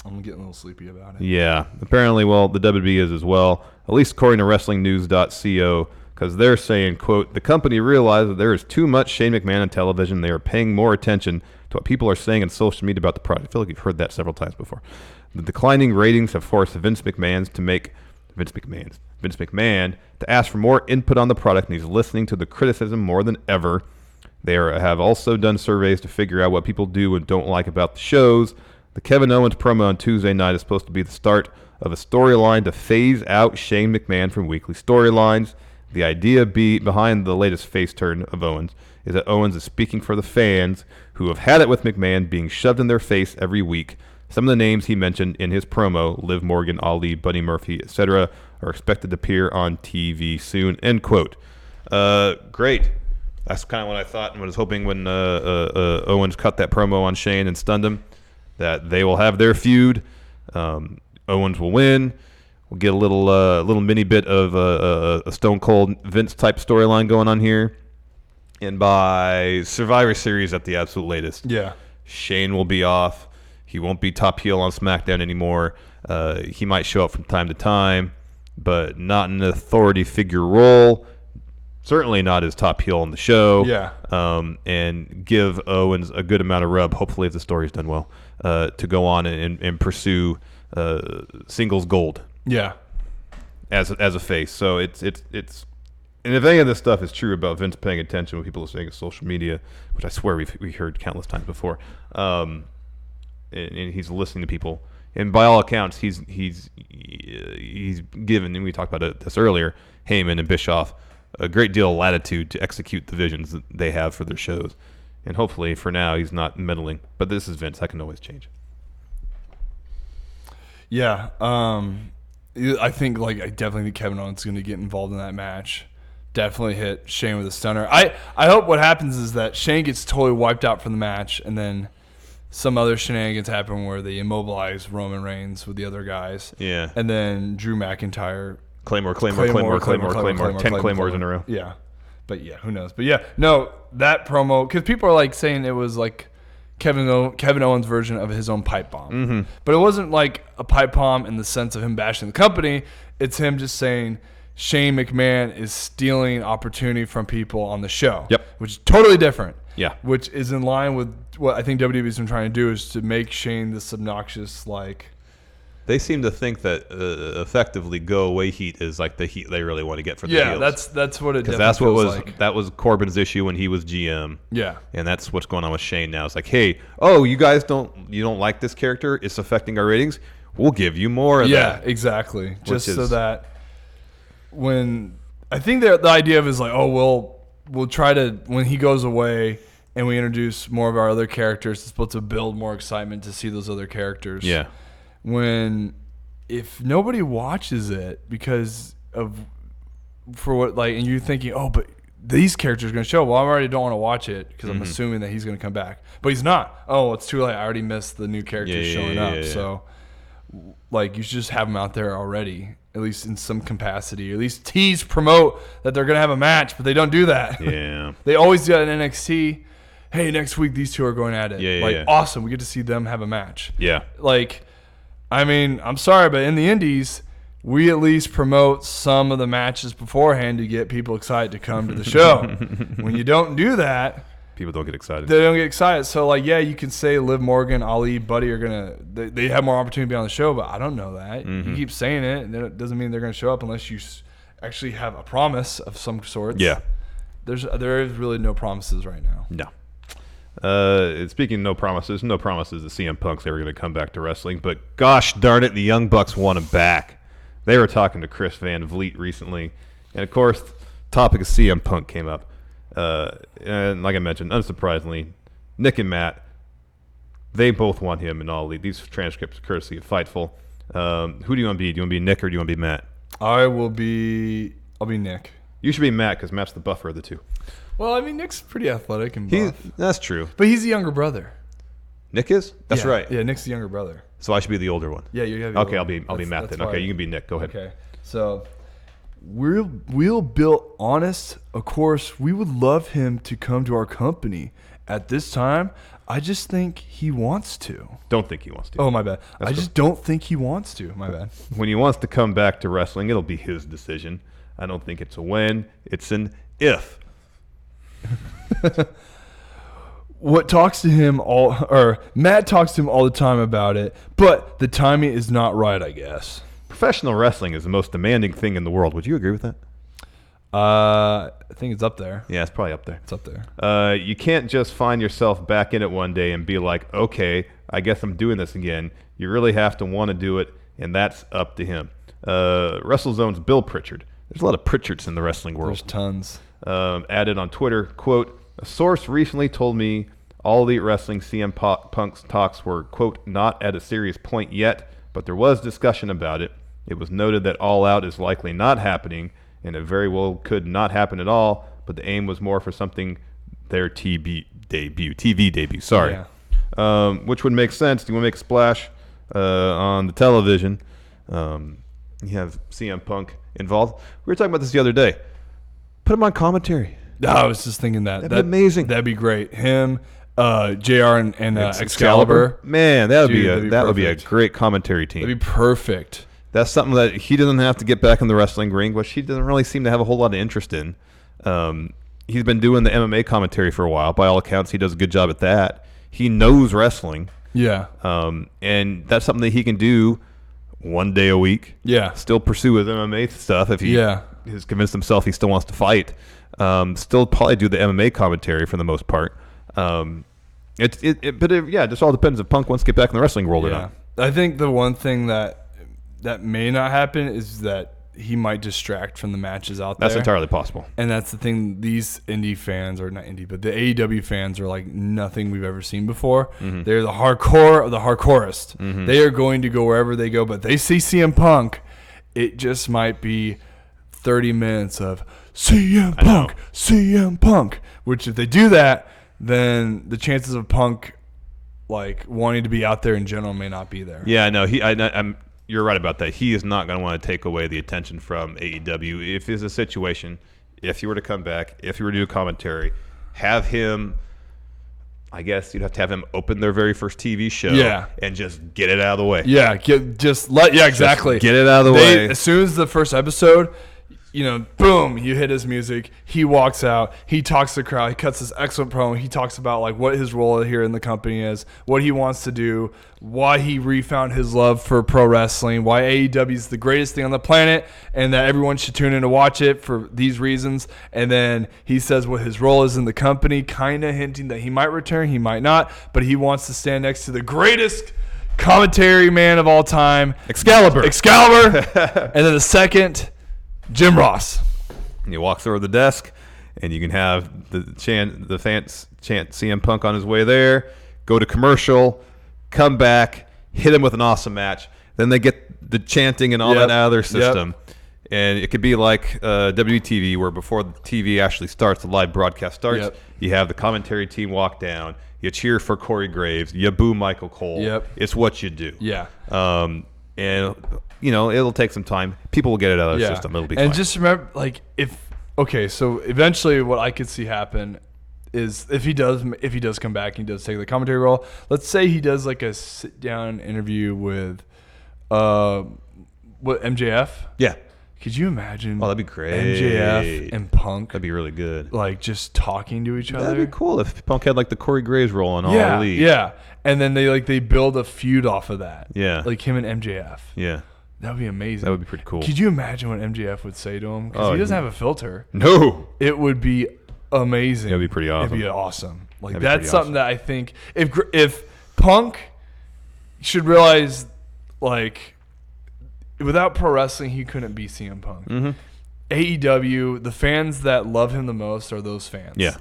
I'm getting a little sleepy about it. Yeah. Apparently, well, the WWE is as well, at least according to WrestlingNews.co, because they're saying, quote, the company realized that there is too much Shane McMahon on television. They are paying more attention to what people are saying on social media about the product. I feel like you've heard that several times before. The declining ratings have forced Vince McMahon to ask for more input on the product, and he's listening to the criticism more than ever. They have also done surveys to figure out what people do and don't like about the shows. The Kevin Owens promo on Tuesday night is supposed to be the start of a storyline to phase out Shane McMahon from weekly storylines. The idea behind the latest face turn of Owens is that Owens is speaking for the fans who have had it with McMahon being shoved in their face every week. Some of the names he mentioned in his promo, Liv Morgan, Ali, Buddy Murphy, etc., are expected to appear on TV soon, end quote. Great. That's kind of what I thought and what I was hoping when Owens cut that promo on Shane and stunned him, that they will have their feud. Owens will win. We'll get a little mini bit of a Stone Cold Vince type storyline going on here. And by Survivor Series at the absolute latest, Shane will be off. He won't be top heel on SmackDown anymore. He might show up from time to time, but not in an authority figure role. Certainly not as top heel on the show. And give Owens a good amount of rub, hopefully if the story's done well, to go on and pursue singles gold. As a face. So it's and if any of this stuff is true about Vince paying attention when people are saying on social media, which I swear we heard countless times before, and he's listening to people, and by all accounts he's given, and we talked about this earlier, Heyman and Bischoff a great deal of latitude to execute the visions that they have for their shows, and hopefully for now he's not meddling. But this is Vince; that can always change. I think I definitely think Kevin Owens is going to get involved in that match. Definitely hit Shane with a stunner. I hope what happens is that Shane gets totally wiped out from the match, and then some other shenanigans happen where they immobilize Roman Reigns with the other guys. And then Drew McIntyre. Claymore. 10 Claymores in a row. But who knows? But that promo, because people are saying it was Kevin Owens' version of his own pipe bomb. But it wasn't like a pipe bomb in the sense of him bashing the company. It's him just saying Shane McMahon is stealing opportunity from people on the show. Which is totally different. Which is in line with what I think WWE's been trying to do, is to make Shane this obnoxious, They seem to think that effectively go away heat is the heat they really want to get for the heels. That's what it. Because that was Corbin's issue when he was GM. And that's what's going on with Shane now. It's hey, you guys don't like this character? It's affecting our ratings. We'll give you more of that. Exactly. Just so that when I think the idea of is we'll try to, when he goes away and we introduce more of our other characters, it's supposed to build more excitement to see those other characters. If nobody watches it because of and you're thinking, but these characters are going to show. Well, I already don't want to watch it because I'm assuming that he's going to come back, but he's not. It's too late. I already missed the new characters showing up. So you should just have them out there already, at least in some capacity, or at least tease, promote that they're going to have a match, but they don't do that. They always do that in NXT. Hey, next week these two are going at it. Awesome. We get to see them have a match. I mean, I'm sorry, but in the indies, we at least promote some of the matches beforehand to get people excited to come to the show. When you don't do that, people don't get excited. They don't get excited. So, you can say Liv Morgan, Ali, Buddy are going to – they have more opportunity to be on the show, but I don't know that. You keep saying it, and it doesn't mean they're going to show up unless you actually have a promise of some sort. There is really no promises right now. No. Speaking of no promises that CM Punk's ever going to come back to wrestling, but gosh darn it, the Young Bucks want him back. They were talking to Chris Van Vliet recently, and of course, the topic of CM Punk came up. And like I mentioned, unsurprisingly, Nick and Matt, they both want him in all these transcripts courtesy of Fightful. Who do you want to be? Do you want to be Nick or do you want to be Matt? I'll be Nick. You should be Matt because Matt's the buffer of the two. Well, I mean, Nick's pretty athletic and buff. That's true. But he's the younger brother. Nick is? That's right. Yeah, Nick's the younger brother. So I should be the older one. Yeah, you have. Okay, I'll be Matt then. Okay, you can be Nick. Go ahead. Okay, so we'll build honest. Of course, we would love him to come to our company. At this time, I just think he wants to. Don't think he wants to. Oh, my bad. I just don't think he wants to. My bad. When he wants to come back to wrestling, it'll be his decision. I don't think it's a when. It's an if. Matt talks to him all the time about it, but the timing is not right, I guess. Professional wrestling is the most demanding thing in the world. Would you agree with that? I think it's up there. Yeah, it's probably up there. It's up there. You can't just find yourself back in it one day and be like, okay, I guess I'm doing this again. You really have to want to do it, and that's up to him. WrestleZone's Bill Pritchard. There's a lot of Pritchards in the wrestling world. There's tons. Added on Twitter, quote, a source recently told me All Elite Wrestling CM Punk's talks were, quote, not at a serious point yet, but there was discussion about it. It was noted that All Out is likely not happening, and it very well could not happen at all, but the aim was more for something their TV debut, sorry. Yeah. Which would make sense. You want to make a splash on the television. You have CM Punk involved. We were talking about this the other day. Put him on commentary. I was just thinking that. That'd be amazing. That'd be great. Him, JR, and Excalibur. Man, that would be a great commentary team. That'd be perfect. That's something that he doesn't have to get back in the wrestling ring, which he doesn't really seem to have a whole lot of interest in. He's been doing the MMA commentary for a while. By all accounts, he does a good job at that. He knows wrestling. Yeah. And that's something that he can do one day a week. Yeah. Still pursue his MMA stuff if he has convinced himself he still wants to fight. Still probably do the MMA commentary for the most part. It just all depends if Punk wants to get back in the wrestling world or not. I think the one thing that may not happen is that he might distract from the matches out there. That's entirely possible. And that's the thing. These indie fans, or not indie, but the AEW fans are like nothing we've ever seen before. Mm-hmm. They're the hardcore of the hardcorest. Mm-hmm. They are going to go wherever they go, but they see CM Punk. It just might be 30 minutes of CM Punk, which if they do that, then the chances of Punk like wanting to be out there in general may not be there. Yeah, no, you're right about that. He is not going to want to take away the attention from AEW. If it's a situation, if he were to come back, if he were to do commentary, have him, I guess you'd have to have him open their very first TV show and just get it out of the way. Yeah, exactly. Just get it out of the way. As soon as the first episode, boom, you hit his music. He walks out. He talks to the crowd. He cuts this excellent promo. He talks about like what his role here in the company is, what he wants to do, why he refound his love for pro wrestling, why AEW is the greatest thing on the planet, and that everyone should tune in to watch it for these reasons. And then he says what his role is in the company, kind of hinting that he might return, he might not, but he wants to stand next to the greatest commentary man of all time, Excalibur. And then the second, Jim Ross. And he walks over the desk, and you can have the fans chant CM Punk on his way there, go to commercial, come back, hit him with an awesome match. Then they get the chanting and all that out of their system. And it could be like WTV, where before the TV actually starts, the live broadcast starts, you have the commentary team walk down, you cheer for Corey Graves, you boo Michael Cole. It's what you do. And it'll take some time. People will get it out of their system. It'll be fine. And just remember, so eventually what I could see happen is if he does come back and he does take the commentary role, let's say he does like a sit down interview with MJF. Yeah. Could you imagine? Oh, that'd be great. MJF and Punk. That'd be really good. Like just talking to each other. That'd be cool if Punk had like the Corey Graves role on All Elite. Yeah. And then they build a feud off of that. Yeah. Like him and MJF. Yeah. That would be amazing. That would be pretty cool. Could you imagine what MJF would say to him? Because he doesn't have a filter. No. It would be amazing. It would be pretty awesome. It'd be awesome. Like that's something that I think if Punk should realize, like, without pro wrestling, he couldn't be CM Punk. Mm-hmm. AEW, the fans that love him the most are those fans. Yeah.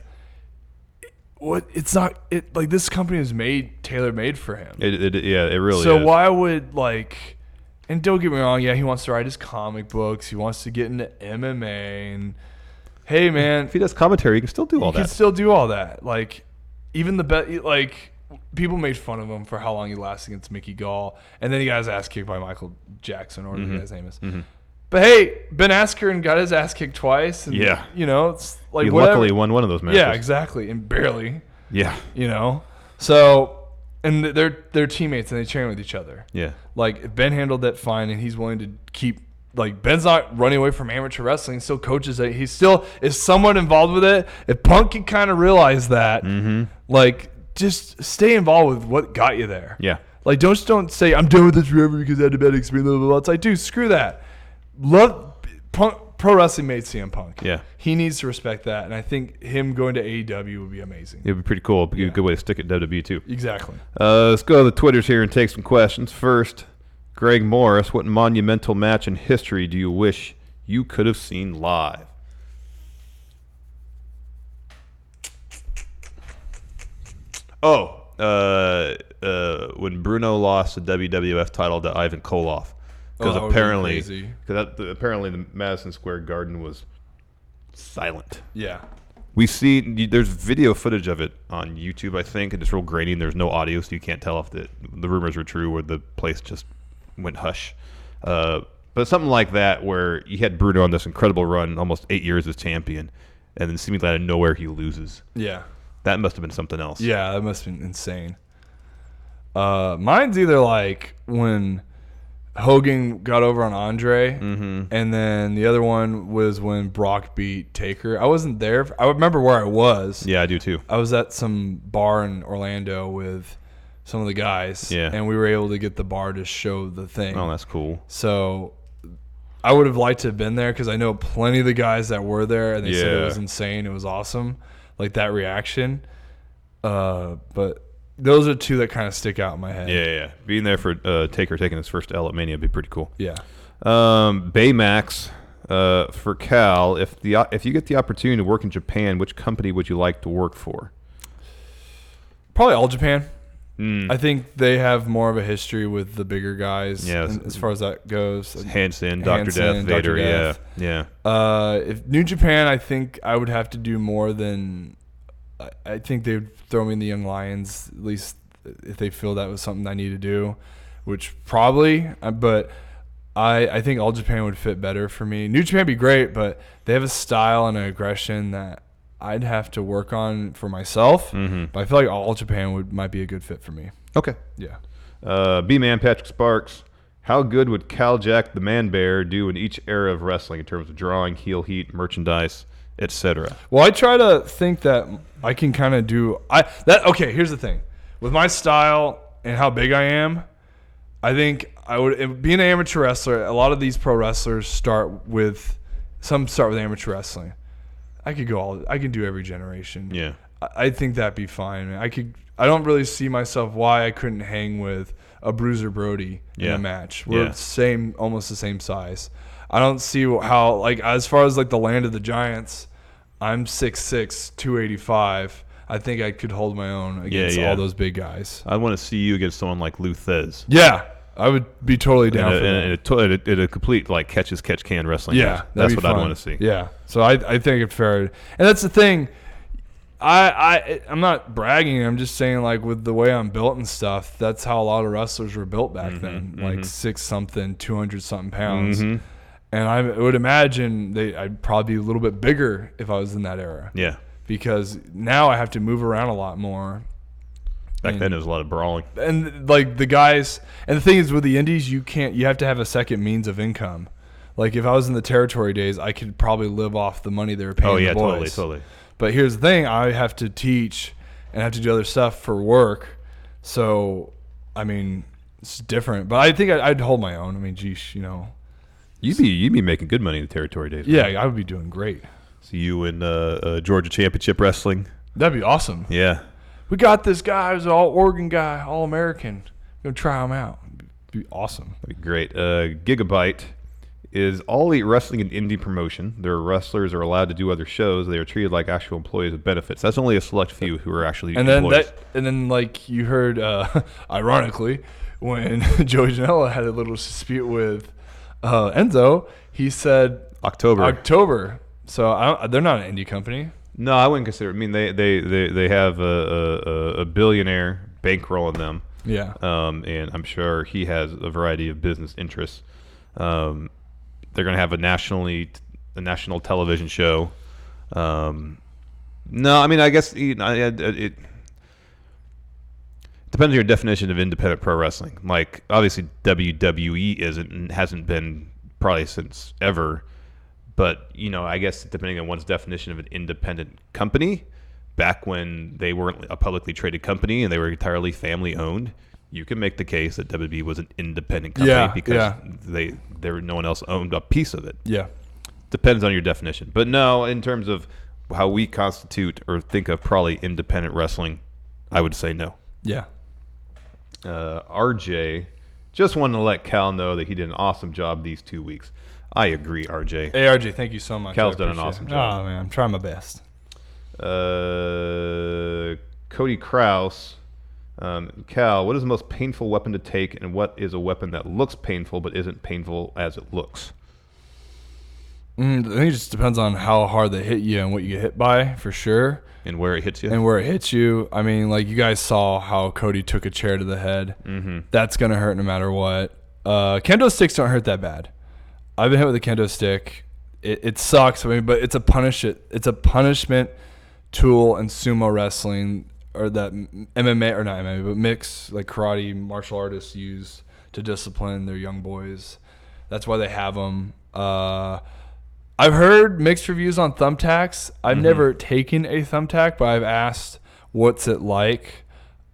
This company is tailor made for him. It really is. So why would and don't get me wrong, he wants to write his comic books, he wants to get into MMA, and hey man, if he does commentary, he can still do all that. He can still do all that. Like even people made fun of him for how long he lasted against Mickey Gall, and then he got his ass kicked by Michael Jackson, or whatever the guy's name is. Mm-hmm. But hey, Ben Askren got his ass kicked twice. And, it's like he whatever. luckily won one of those matches. Yeah, exactly, and barely. Yeah. So, and they're teammates and they train with each other. Yeah. Like if Ben handled that fine, and he's willing to keep. Like Ben's not running away from amateur wrestling. He still coaches it. He still is somewhat involved with it. If Punk can kind of realize that, just stay involved with what got you there. Yeah. Like don't say I'm done with this forever because I had a bad experience. Blah, blah, blah. It's like, dude, screw that. Love Punk. Pro wrestling made CM Punk. Yeah. He needs to respect that, and I think him going to AEW would be amazing. It would be pretty cool. It'd be a good way to stick at WWE too. Exactly. Let's go to the Twitters here and take some questions. First, Greg Morris, what monumental match in history do you wish you could have seen live? When Bruno lost the WWF title to Ivan Koloff. Because apparently the Madison Square Garden was silent. Yeah. There's video footage of it on YouTube, I think, and it's real grainy. There's no audio, so you can't tell if the rumors were true or the place just went hush. But something like that where you had Bruno on this incredible run, almost 8 years as champion, and then seemingly out of nowhere he loses. Yeah. That must have been something else. Yeah, that must have been insane. Mine's either like when Hogan got over on Andre, and then the other one was when Brock beat Taker. I wasn't there. I remember where I was. Yeah, I do too. I was at some bar in Orlando with some of the guys, and we were able to get the bar to show the thing. Oh, that's cool. So I would have liked to have been there because I know plenty of the guys that were there, and they said it was insane. It was awesome, like that reaction. But those are two that kind of stick out in my head. Yeah. Being there for Taker taking his first L at Mania would be pretty cool. Yeah. Baymax for Cal. If you get the opportunity to work in Japan, which company would you like to work for? Probably All Japan. I think they have more of a history with the bigger guys as far as that goes. Hanson, Dr. Death, Vader, Death. yeah. If New Japan, I think I would have to do more than – I think they would throw me in the Young Lions, at least if they feel that was something I need to do, which probably – but I think All Japan would fit better for me. New Japan would be great, but they have a style and an aggression that – I'd have to work on for myself, but I feel like All Japan might be a good fit for me. Okay. Yeah. B-Man Patrick Sparks. How good would Cal Jack the Man Bear do in each era of wrestling in terms of drawing, heel heat, merchandise, etc.? Well, I try to think that I can kind of do okay, here's the thing. With my style and how big I am, I think I would being an amateur wrestler, a lot of these pro wrestlers start with amateur wrestling. I can do every generation. Yeah. I think that'd be fine. I don't really see myself why I couldn't hang with a Bruiser Brody in a match. We're almost the same size. I don't see how, like, as far as like the land of the giants, I'm 6'6", 285. I think I could hold my own against all those big guys. I want to see you against someone like Luthez. Yeah. I would be totally down for that. In a complete like catch can wrestling. Yeah, that's what I'd want to see. Yeah, so I think it's fair, and that's the thing. I'm not bragging. I'm just saying, like, with the way I'm built and stuff, that's how a lot of wrestlers were built back then, like 6 something, 200 something pounds. And I would imagine I'd probably be a little bit bigger if I was in that era. Yeah, because now I have to move around a lot more. Back then, there was a lot of brawling. And, like, the guys – and the thing is, with the indies, you have to have a second means of income. Like, if I was in the territory days, I could probably live off the money they were paying the boys. Totally. But here's the thing. I have to teach and have to do other stuff for work. So, I mean, it's different. But I think I'd hold my own. I mean, geez, you know. You'd be making good money in the territory days. Yeah, right? I would be doing great. See you in Georgia Championship Wrestling. That'd be awesome. Yeah. We got this guy who's an all-Oregon guy, all-American. Going to try him out. It'd be awesome. That'd be great. Gigabyte is All Elite Wrestling an indie promotion. Their wrestlers are allowed to do other shows. They are treated like actual employees with benefits. That's only a select few who are actually employees. And then, like, you heard, ironically, when Joey Janela had a little dispute with Enzo, he said October. So they're not an indie company. No, I wouldn't consider it. I mean, they have a billionaire bankrolling them. Yeah. And I'm sure he has a variety of business interests. They're going to have a national television show. No, I mean, I guess it depends on your definition of independent pro wrestling. Like, obviously, WWE isn't and hasn't been probably since ever. But, you know, I guess depending on one's definition of an independent company, back when they weren't a publicly traded company and they were entirely family owned, you can make the case that WWE was an independent company because no one else owned a piece of it. Yeah. Depends on your definition. But no, in terms of how we constitute or think of probably independent wrestling, I would say no. Yeah. RJ just wanted to let Cal know that he did an awesome job these 2 weeks. I agree, RJ. Hey, RJ, thank you so much. Cal's done an awesome job. Oh, man, I'm trying my best. Cody Kraus. Cal, what is the most painful weapon to take, and what is a weapon that looks painful but isn't painful as it looks? I think it just depends on how hard they hit you and what you get hit by, for sure. And where it hits you? I mean, like, you guys saw how Cody took a chair to the head. Mm-hmm. That's going to hurt no matter what. Kendo sticks don't hurt that bad. I've been hit with a kendo stick. It sucks. I mean, but it's a punishment tool in sumo wrestling, or that MMA, or not MMA, but mixed like karate martial artists use to discipline their young boys. That's why they have them. I've heard mixed reviews on thumbtacks. I've never taken a thumbtack, but I've asked, what's it like?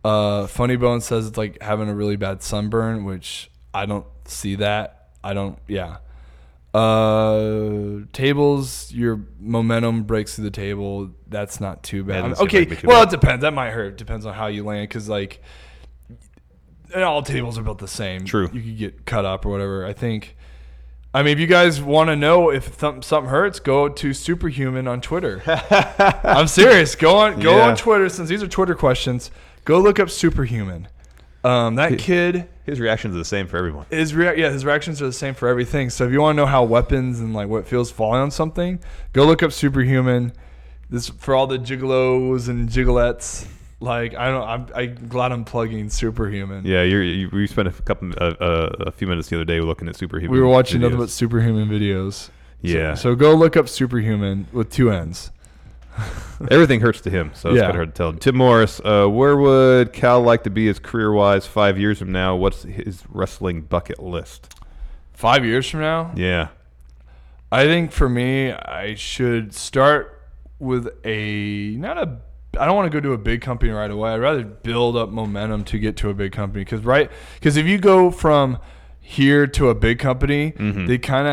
Funny Bone says it's like having a really bad sunburn, which I don't see that. Tables, your momentum breaks through the table. That's not too bad. It depends. That might hurt. Depends on how you land, because like all tables are built the same. True. You could get cut up or whatever. I mean, if you guys want to know if something hurts, go to Superhuman on Twitter. I'm serious. Go on Twitter, since these are Twitter questions. Go look up Superhuman. That kid, his reactions are the same for everyone. His reactions are the same for everything. So if you want to know how weapons and like what feels falling on something, go look up Superhuman. This for all the gigolos and gigolettes. Like I'm glad I'm plugging Superhuman. Yeah, we spent a few minutes the other day looking at Superhuman. We were watching nothing but Superhuman videos. Yeah. So go look up Superhuman with 2 N's. Everything hurts to him, so it's kind of hard to tell. Tim Morris, where would Cal like to be his career-wise 5 years from now? What's his wrestling bucket list? 5 years from now? Yeah. I think for me, I should start with I don't want to go to a big company right away. I'd rather build up momentum to get to a big company. Because if you go from here to a big company, they can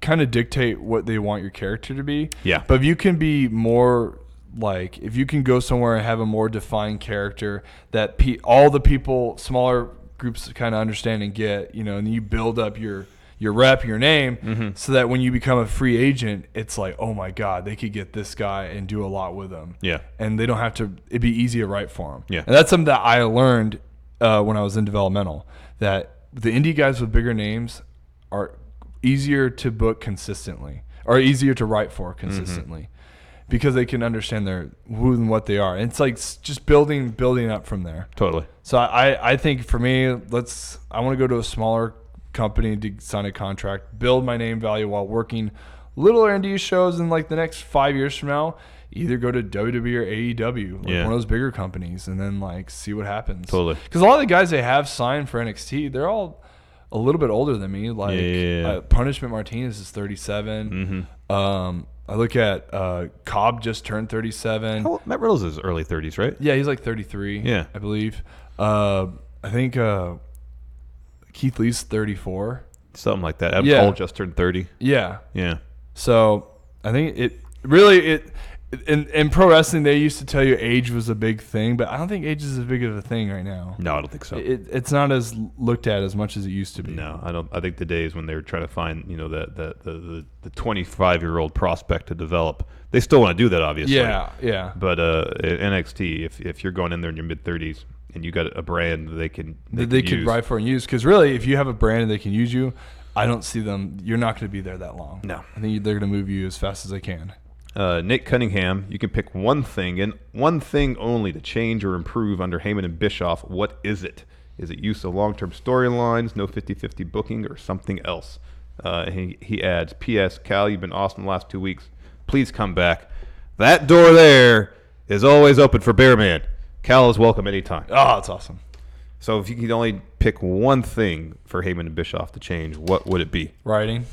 kind of dictate what they want your character to be. Yeah. But if you can be more like, if you can go somewhere and have a more defined character that all the people, smaller groups kind of understand and get, and you build up your rep, your name, so that when you become a free agent, it's like, oh my God, they could get this guy and do a lot with him. Yeah. And they don't have to, it'd be easy to write for them. Yeah. And that's something that I learned when I was in developmental, that the indie guys with bigger names are easier to book consistently, or easier to write for consistently, because they can understand who and what they are. And it's like just building up from there. Totally. So I think for me, I want to go to a smaller company to sign a contract, build my name value while working littler indie shows, and like the next 5 years from now, either go to WWE or AEW, one of those bigger companies, and then like see what happens. Totally. Because a lot of the guys they have signed for NXT, they're all a little bit older than me. Like Punishment Martinez is 37. I look at Cobb just turned 37. Matt Riddle's is early 30s, right? Yeah, he's like 33. Yeah, I believe. I think Keith Lee's 34. Something like that. Adam Cole just turned 30. Yeah. Yeah. So I think it really in pro wrestling, they used to tell you age was a big thing, but I don't think age is as big of a thing right now. No, I don't think so. It's not as looked at as much as it used to be. No, I don't. I think the days when they were trying to find, the 25-year-old prospect to develop, they still want to do that, obviously. Yeah. But NXT, if you're going in there in your mid-30s and you got a brand they could write for and use, because really, if you have a brand and they can use you, I don't see them. You're not going to be there that long. No, I think they're going to move you as fast as they can. Nick Cunningham, you can pick one thing and one thing only to change or improve under Heyman and Bischoff. What is it? Is it use of long-term storylines, no 50-50 booking, or something else? He adds, P.S. Cal, you've been awesome the last 2 weeks. Please come back. That door there is always open for Bearman. Cal is welcome anytime. Oh, that's awesome. So if you could only pick one thing for Heyman and Bischoff to change, what would it be? Writing.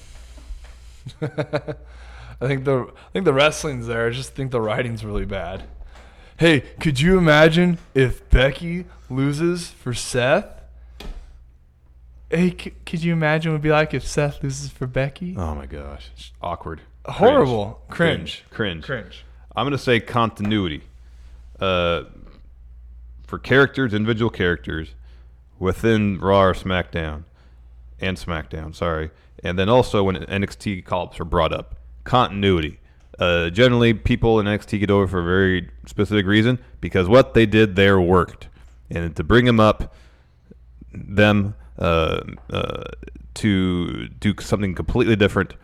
I think the wrestling's there. I just think the writing's really bad. Hey, could you imagine if Becky loses for Seth? Hey, could you imagine what it'd be like if Seth loses for Becky? Oh my gosh, it's awkward. Horrible. Cringe. I'm gonna say continuity. For characters, individual characters within Raw or SmackDown, sorry, and then also when NXT call-ups are brought up. Continuity. Generally, people in NXT get over for a very specific reason, because what they did there worked, and to bring them up, to do something completely different,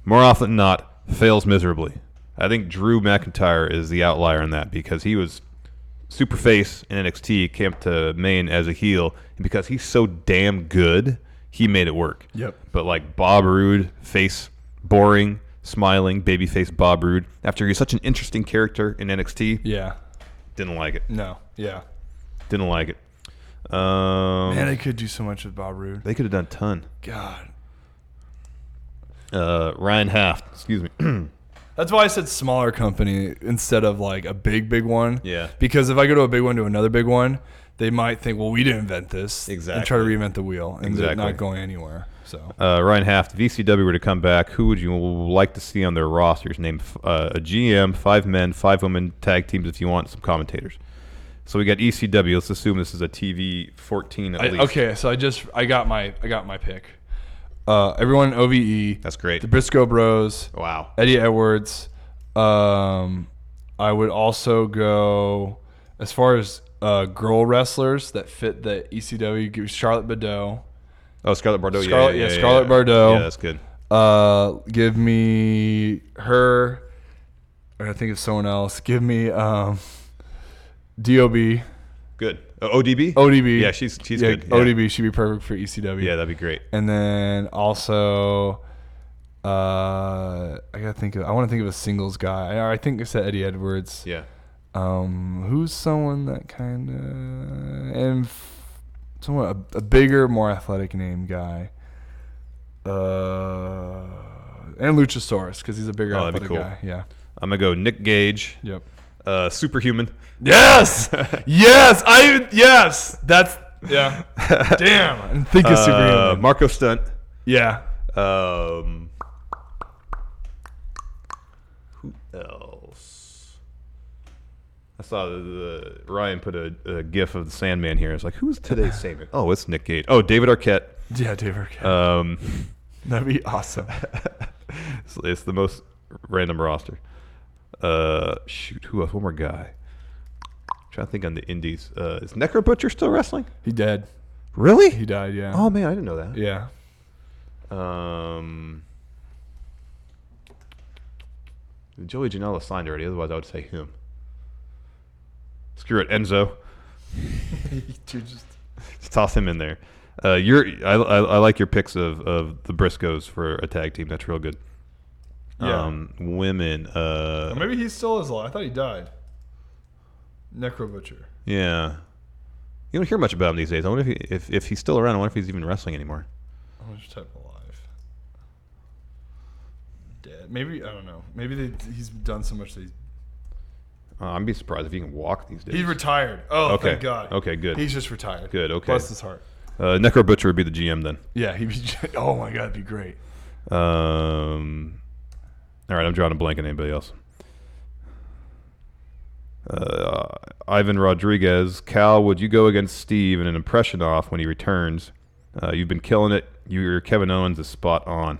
more often than not, fails miserably. I think Drew McIntyre is the outlier in that, because he was Superface in NXT, came up to main as a heel, and because he's so damn good, he made it work. Yep. But like Bob Roode, face, boring, smiling, babyface Bob Roode, after he's such an interesting character in NXT, Yeah. didn't like it. No. Yeah. Didn't like it. Man, they could do so much with Bob Roode. They could have done a ton. God. Ryan Haft, excuse me. That's why I said smaller company instead of like a big one. Yeah. Because if I go to a big one to another big one, they might think, well, we didn't invent this. Exactly. And try to reinvent the wheel. And they're Exactly. not going anywhere. So Ryan Haft, if ECW were to come back, who would you like to see on their rosters? Name a GM, 5 men, 5 women tag teams if you want, some commentators. So we got ECW. Let's assume this is a TV 14 at least. Okay, so I got my pick. Everyone in OVE. That's great. The Briscoe Bros. Wow. Eddie Edwards. I would also go as far as girl wrestlers that fit the ECW. Give Charlotte Bordeaux. Oh, Scarlett Bordeaux. Scarlett Bordeaux. Yeah, that's good. Give me her. Or I think of someone else. Give me DOB. Good. ODB? ODB. Yeah, she's good. Yeah. ODB should be perfect for ECW. Yeah, that'd be great. And then also, I want to think of a singles guy. I think I said Eddie Edwards. Yeah. Who's someone that kind of and someone a bigger, more athletic name guy. And Luchasaurus because he's a bigger that'd be athletic cool. guy. Yeah. I'm gonna go Nick Gage. Yep. Superhuman. Yes. Yes. That's yeah. Damn. I didn't think of Superhuman. Marco Stunt. Yeah. Who else? I saw Ryan put a gif of the Sandman here. It's like, who's today's Sandman? Oh, it's Nick Gage. Oh, David Arquette. Yeah, David Arquette. That'd be awesome. It's the most random roster. Shoot, who else? One more guy. Trying to think on the indies. Is Necro Butcher still wrestling? He dead. Really? He died. Yeah. Oh man, I didn't know that. Yeah. Joey Janela signed already. Otherwise, I would say him. Screw it, Enzo. Just toss him in there. I like your picks of the Briscoes for a tag team. That's real good. Yeah. Women. Or maybe he still is alive. I thought he died. Necro Butcher. Yeah. You don't hear much about him these days. I wonder if he's still around. I wonder if he's even wrestling anymore. I'm just type alive. Dead. Maybe I don't know. Maybe he's done so much that he's. I'd be surprised if he can walk these days. He's retired. Oh, Okay. thank God. Okay, good. He's just retired. Good. Okay. Bless his heart. Necro Butcher would be the GM then. Yeah, he'd be. Oh my God, it'd be great. All right, I'm drawing a blank on anybody else. Ivan Rodriguez. Cal, would you go against Steve in an impression off when he returns? You've been killing it. Your Kevin Owens is spot on.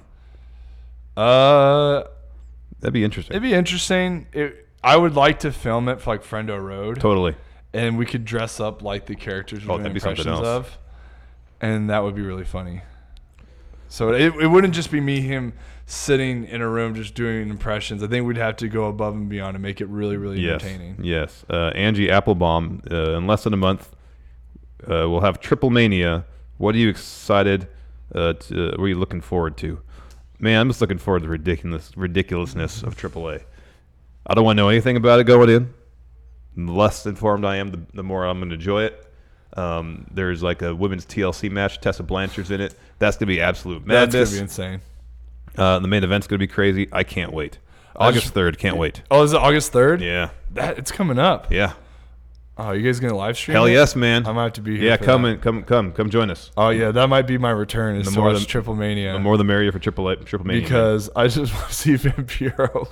That'd be interesting. It'd be interesting. I would like to film it for like Friendo Road. Totally. And we could dress up like the characters we're doing that'd be something impressions else. of. And that would be really funny. So it wouldn't just be me, sitting in a room just doing impressions. I think we'd have to go above and beyond to make it really, really entertaining. Yes. Angie Applebaum, in less than a month, we'll have Triple Mania. What are you excited what are you looking forward to? Man, I'm just looking forward to the ridiculousness of AAA. I don't want to know anything about it going in. The less informed I am, the more I'm going to enjoy it. There's like a women's TLC match. Tessa Blanchard's in it. That's going to be absolute madness. That's going to be insane. The main event's going to be crazy. I can't wait. August 3rd. Can't wait. Oh, is it August 3rd? Yeah. It's coming up. Yeah. Oh, you guys going to live stream Hell it? yes, man. I might have to be here. Yeah, for come that. come join us. Oh, yeah, that might be my return is The to more watch the- Triple Mania. The more the merrier for Triple Mania. Because I just want to see Vampiro.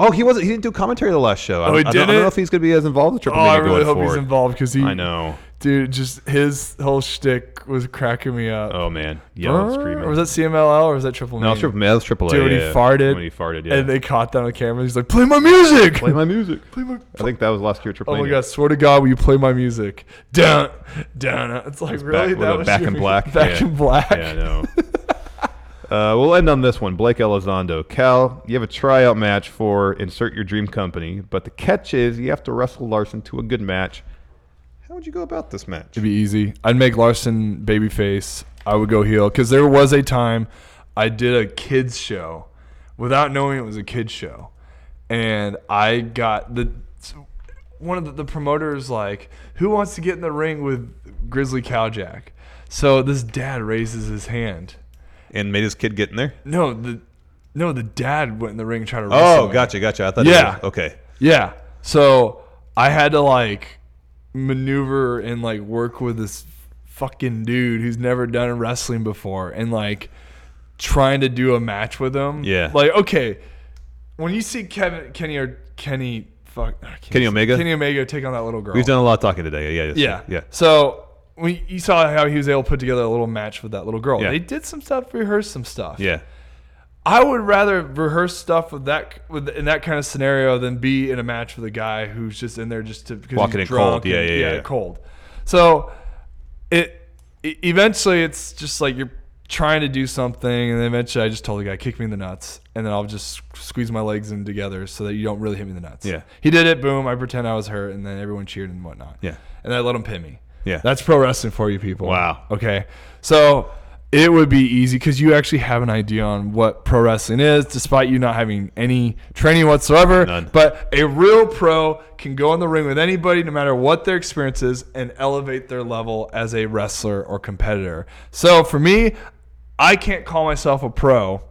Oh, he didn't do commentary the last show. Oh, he I don't didn't? know if he's going to be as involved with Triple Oh, I Mania really going hope forward. he's involved because I know. Dude, just his whole shtick was cracking me up. Oh man, yelling, screaming. Or was that CMLL or was that Triple Mania? No, it's Triple Mania. That's Triple A. Dude, when he farted. When he farted, yeah. And they caught that on camera. He's like, "Play my music." Play my music. Play my. I think that was last year. Triple Oh my Mania. God! Swear to God, will you play my music? Down. It's like It's really back, that was Back your in Black. Back yeah. in Black. Yeah, I know. We'll end on this one. Blake Elizondo. Cal, you have a tryout match for insert your dream company, but the catch is you have to wrestle Larson to a good match. How would you go about this match? It'd be easy. I'd make Larson babyface. I would go heel because there was a time I did a kids show without knowing it was a kids show, and I got one of the promoters like, who wants to get in the ring with Grizzly Cowjack? So this dad raises his hand and made his kid get in there. No, the dad went in the ring and tried to wrestle. Oh, gotcha. I thought. Yeah. Okay. Yeah. So I had to like maneuver and like work with this fucking dude who's never done wrestling before and like trying to do a match with him. Yeah. Like, okay, when you see Kenny Omega take on that little girl. We've done a lot of talking today. Yeah. So you saw how he was able to put together a little match with that little girl. Yeah. They did some stuff, rehearsed some stuff. Yeah. I would rather rehearse stuff in that kind of scenario than be in a match with a guy who's just in there just to because walking he's in drunk cold. Yeah. Cold. So eventually it's just like you're trying to do something, and then eventually I just told the guy, kick me in the nuts, and then I'll just squeeze my legs in together so that you don't really hit me in the nuts. Yeah. He did it. Boom. I pretend I was hurt, and then everyone cheered and whatnot. Yeah. And I let him pin me. Yeah. That's pro wrestling for you people. Wow. Okay. So it would be easy because you actually have an idea on what pro wrestling is, despite you not having any training whatsoever. None. But a real pro can go in the ring with anybody, no matter what their experience is, and elevate their level as a wrestler or competitor. So for me, I can't call myself a pro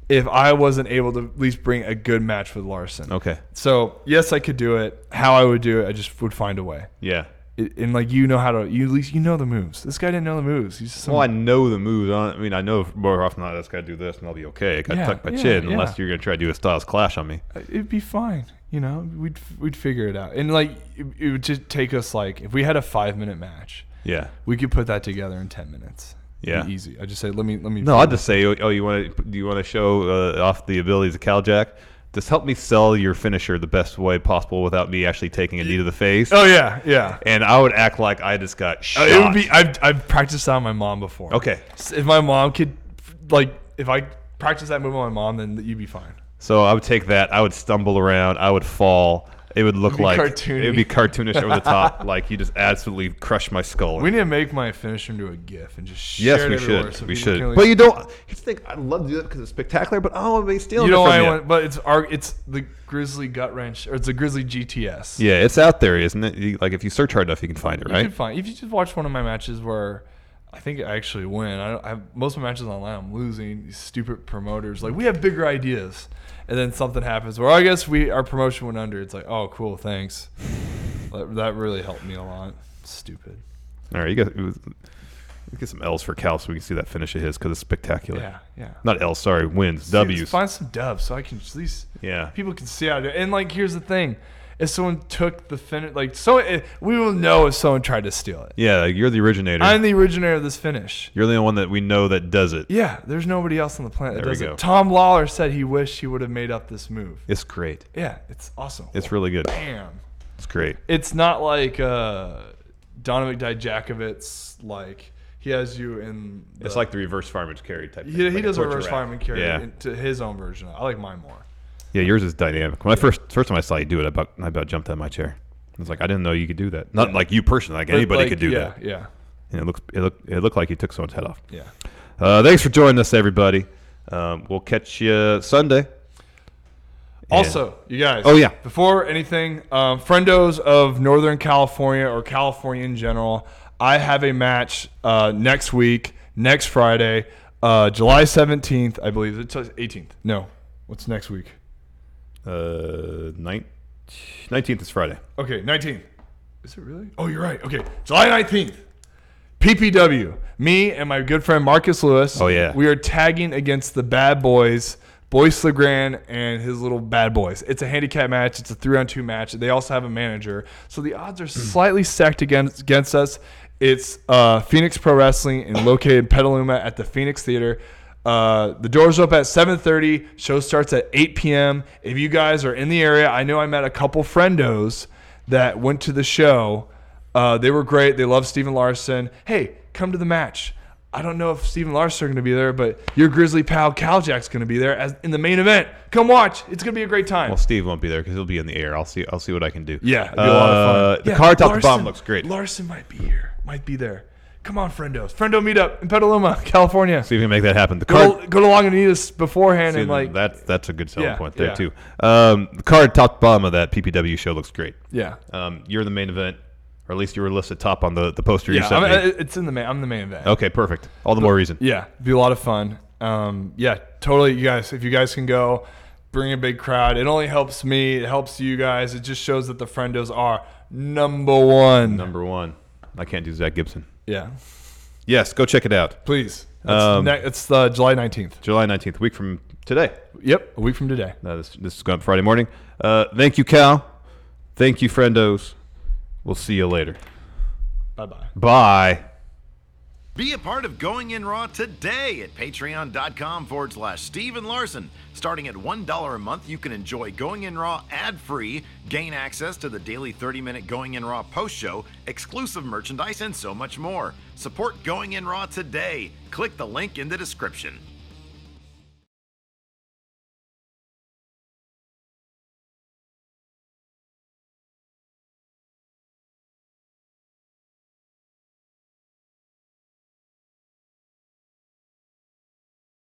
if I wasn't able to at least bring a good match with Larson. Okay. So yes, I could do it. How I would do it, I just would find a way. Yeah. And like you know how to, at least you know the moves. This guy didn't know the moves. He's just Well, I know the moves. I know more often than not, this guy do this, and I'll be okay. I got to tuck my chin, unless you're gonna try to do a Styles Clash on me. It'd be fine. You know, we'd figure it out. And like it would just take us like if we had a 5-minute match. Yeah. We could put that together in 10 minutes. Yeah. It'd be easy. I just say let me. No, I'll just say, do you want to show off the abilities of Cowjack? Just help me sell your finisher the best way possible without me actually taking a knee to the face. Oh yeah. And I would act like I just got shot. It would be. I've practiced that on my mom before. Okay. If my mom could, like, if I practice that move on my mom, then you'd be fine. So I would take that. I would stumble around. I would fall. It would look like cartoony. It would be cartoonish over the top, like you just absolutely crushed my skull. We need to make my finisher into a GIF and just yes, share we it everywhere should. so We people should. can But you don't. You think I'd love to do that because it's spectacular, but I don't want to be stealing you know it from why you. but it's the Grizzly Gut Wrench, or it's a Grizzly GTS. Yeah, it's out there, isn't it? Like if you search hard enough, you can find it, right? You can find. If you just watch one of my matches where I think I actually win. I have most of my matches online. I'm losing. These stupid promoters like we have bigger ideas, and then something happens where I guess our promotion went under. It's like, oh, cool, thanks. That really helped me a lot. Stupid. All right, get some L's for Cal so we can see that finish of his because it's spectacular. Yeah. Not L's, sorry, wins, W's. Find some dubs so I can at least people can see how to do it. And like, here's the thing. If someone took the finish, we will know if someone tried to steal it. Yeah, like you're the originator. I'm the originator of this finish. You're the only one that we know that does it. Yeah, there's nobody else on the planet that There we does go. it. Tom Lawler said he wished he would have made up this move. It's great. Yeah, it's awesome. It's really good. Bam. It's great. It's not like Donovan Dijakovic, like he has you in. It's like the reverse fireman's carry type thing. He like does a torture reverse rack. fireman carry Yeah. into his own version. I like mine more. Yeah, yours is dynamic. When I first time I saw you do it, I about jumped out of my chair. I was like, I didn't know you could do that. Not like you personally, like anybody could do that. Yeah. And it looked like you took someone's head off. Yeah. Thanks for joining us, everybody. We'll catch you Sunday. Also, you guys. Oh, yeah. Before anything, friendos of Northern California or California in general, I have a match next week, next Friday, July 17th, I believe. It's 18th. No. What's next week? 19th is Friday. Okay, 19th. Is it really? Oh, you're right. Okay, July 19th. PPW. Me and my good friend Marcus Lewis. Oh, yeah. We are tagging against the Bad Boys, Boyce LeGrand and his little Bad Boys. It's a handicap match. It's a 3-on-2 match. They also have a manager. So the odds are slightly stacked against us. It's Phoenix Pro Wrestling and located in Petaluma at the Phoenix Theater. The doors open at 7:30. Show starts at 8 p.m. If you guys are in the area, I know I met a couple friendos that went to the show. They were great. They love Steven Larson. Hey, come to the match. I don't know if Steve and Larson are going to be there, but your Grizzly pal Cal Jack's going to be there as in the main event. Come watch. It's going to be a great time. Well, Steve won't be there because he'll be in the air. I'll see what I can do. Yeah, it'll be a lot of fun. The card top to bottom looks great. Larson might be here. Might be there. Come on, friendos. Friendo meetup in Petaluma, California. See if we can make that happen. The Go card, to Lagunitas beforehand see, and like that's a good selling point there yeah. too. The card top to bottom of that PPW show looks great. yeah. You're the main event, or at least you were listed top on the poster you Yeah, sent me. it's in the main. I'm the main event. Okay, perfect. All the more reason. Yeah, it'd be a lot of fun. Yeah, totally. You guys, if you guys can go, bring a big crowd. It only helps me. It helps you guys. It just shows that the friendos are number one. Number one. I can't do Zach Gibson. Yeah, Yes, go check it out. please. It's July 19th. July 19th, a week from today. Yep, a week from today. This is going up Friday morning. Thank you, Cal. Thank you, friendos. We'll see you later. Bye-bye. Bye. Be a part of Going In Raw today at patreon.com/Steven Larson. Starting at $1 a month, you can enjoy Going In Raw ad-free, gain access to the daily 30-minute Going In Raw post show, exclusive merchandise, and so much more. Support Going In Raw today. Click the link in the description.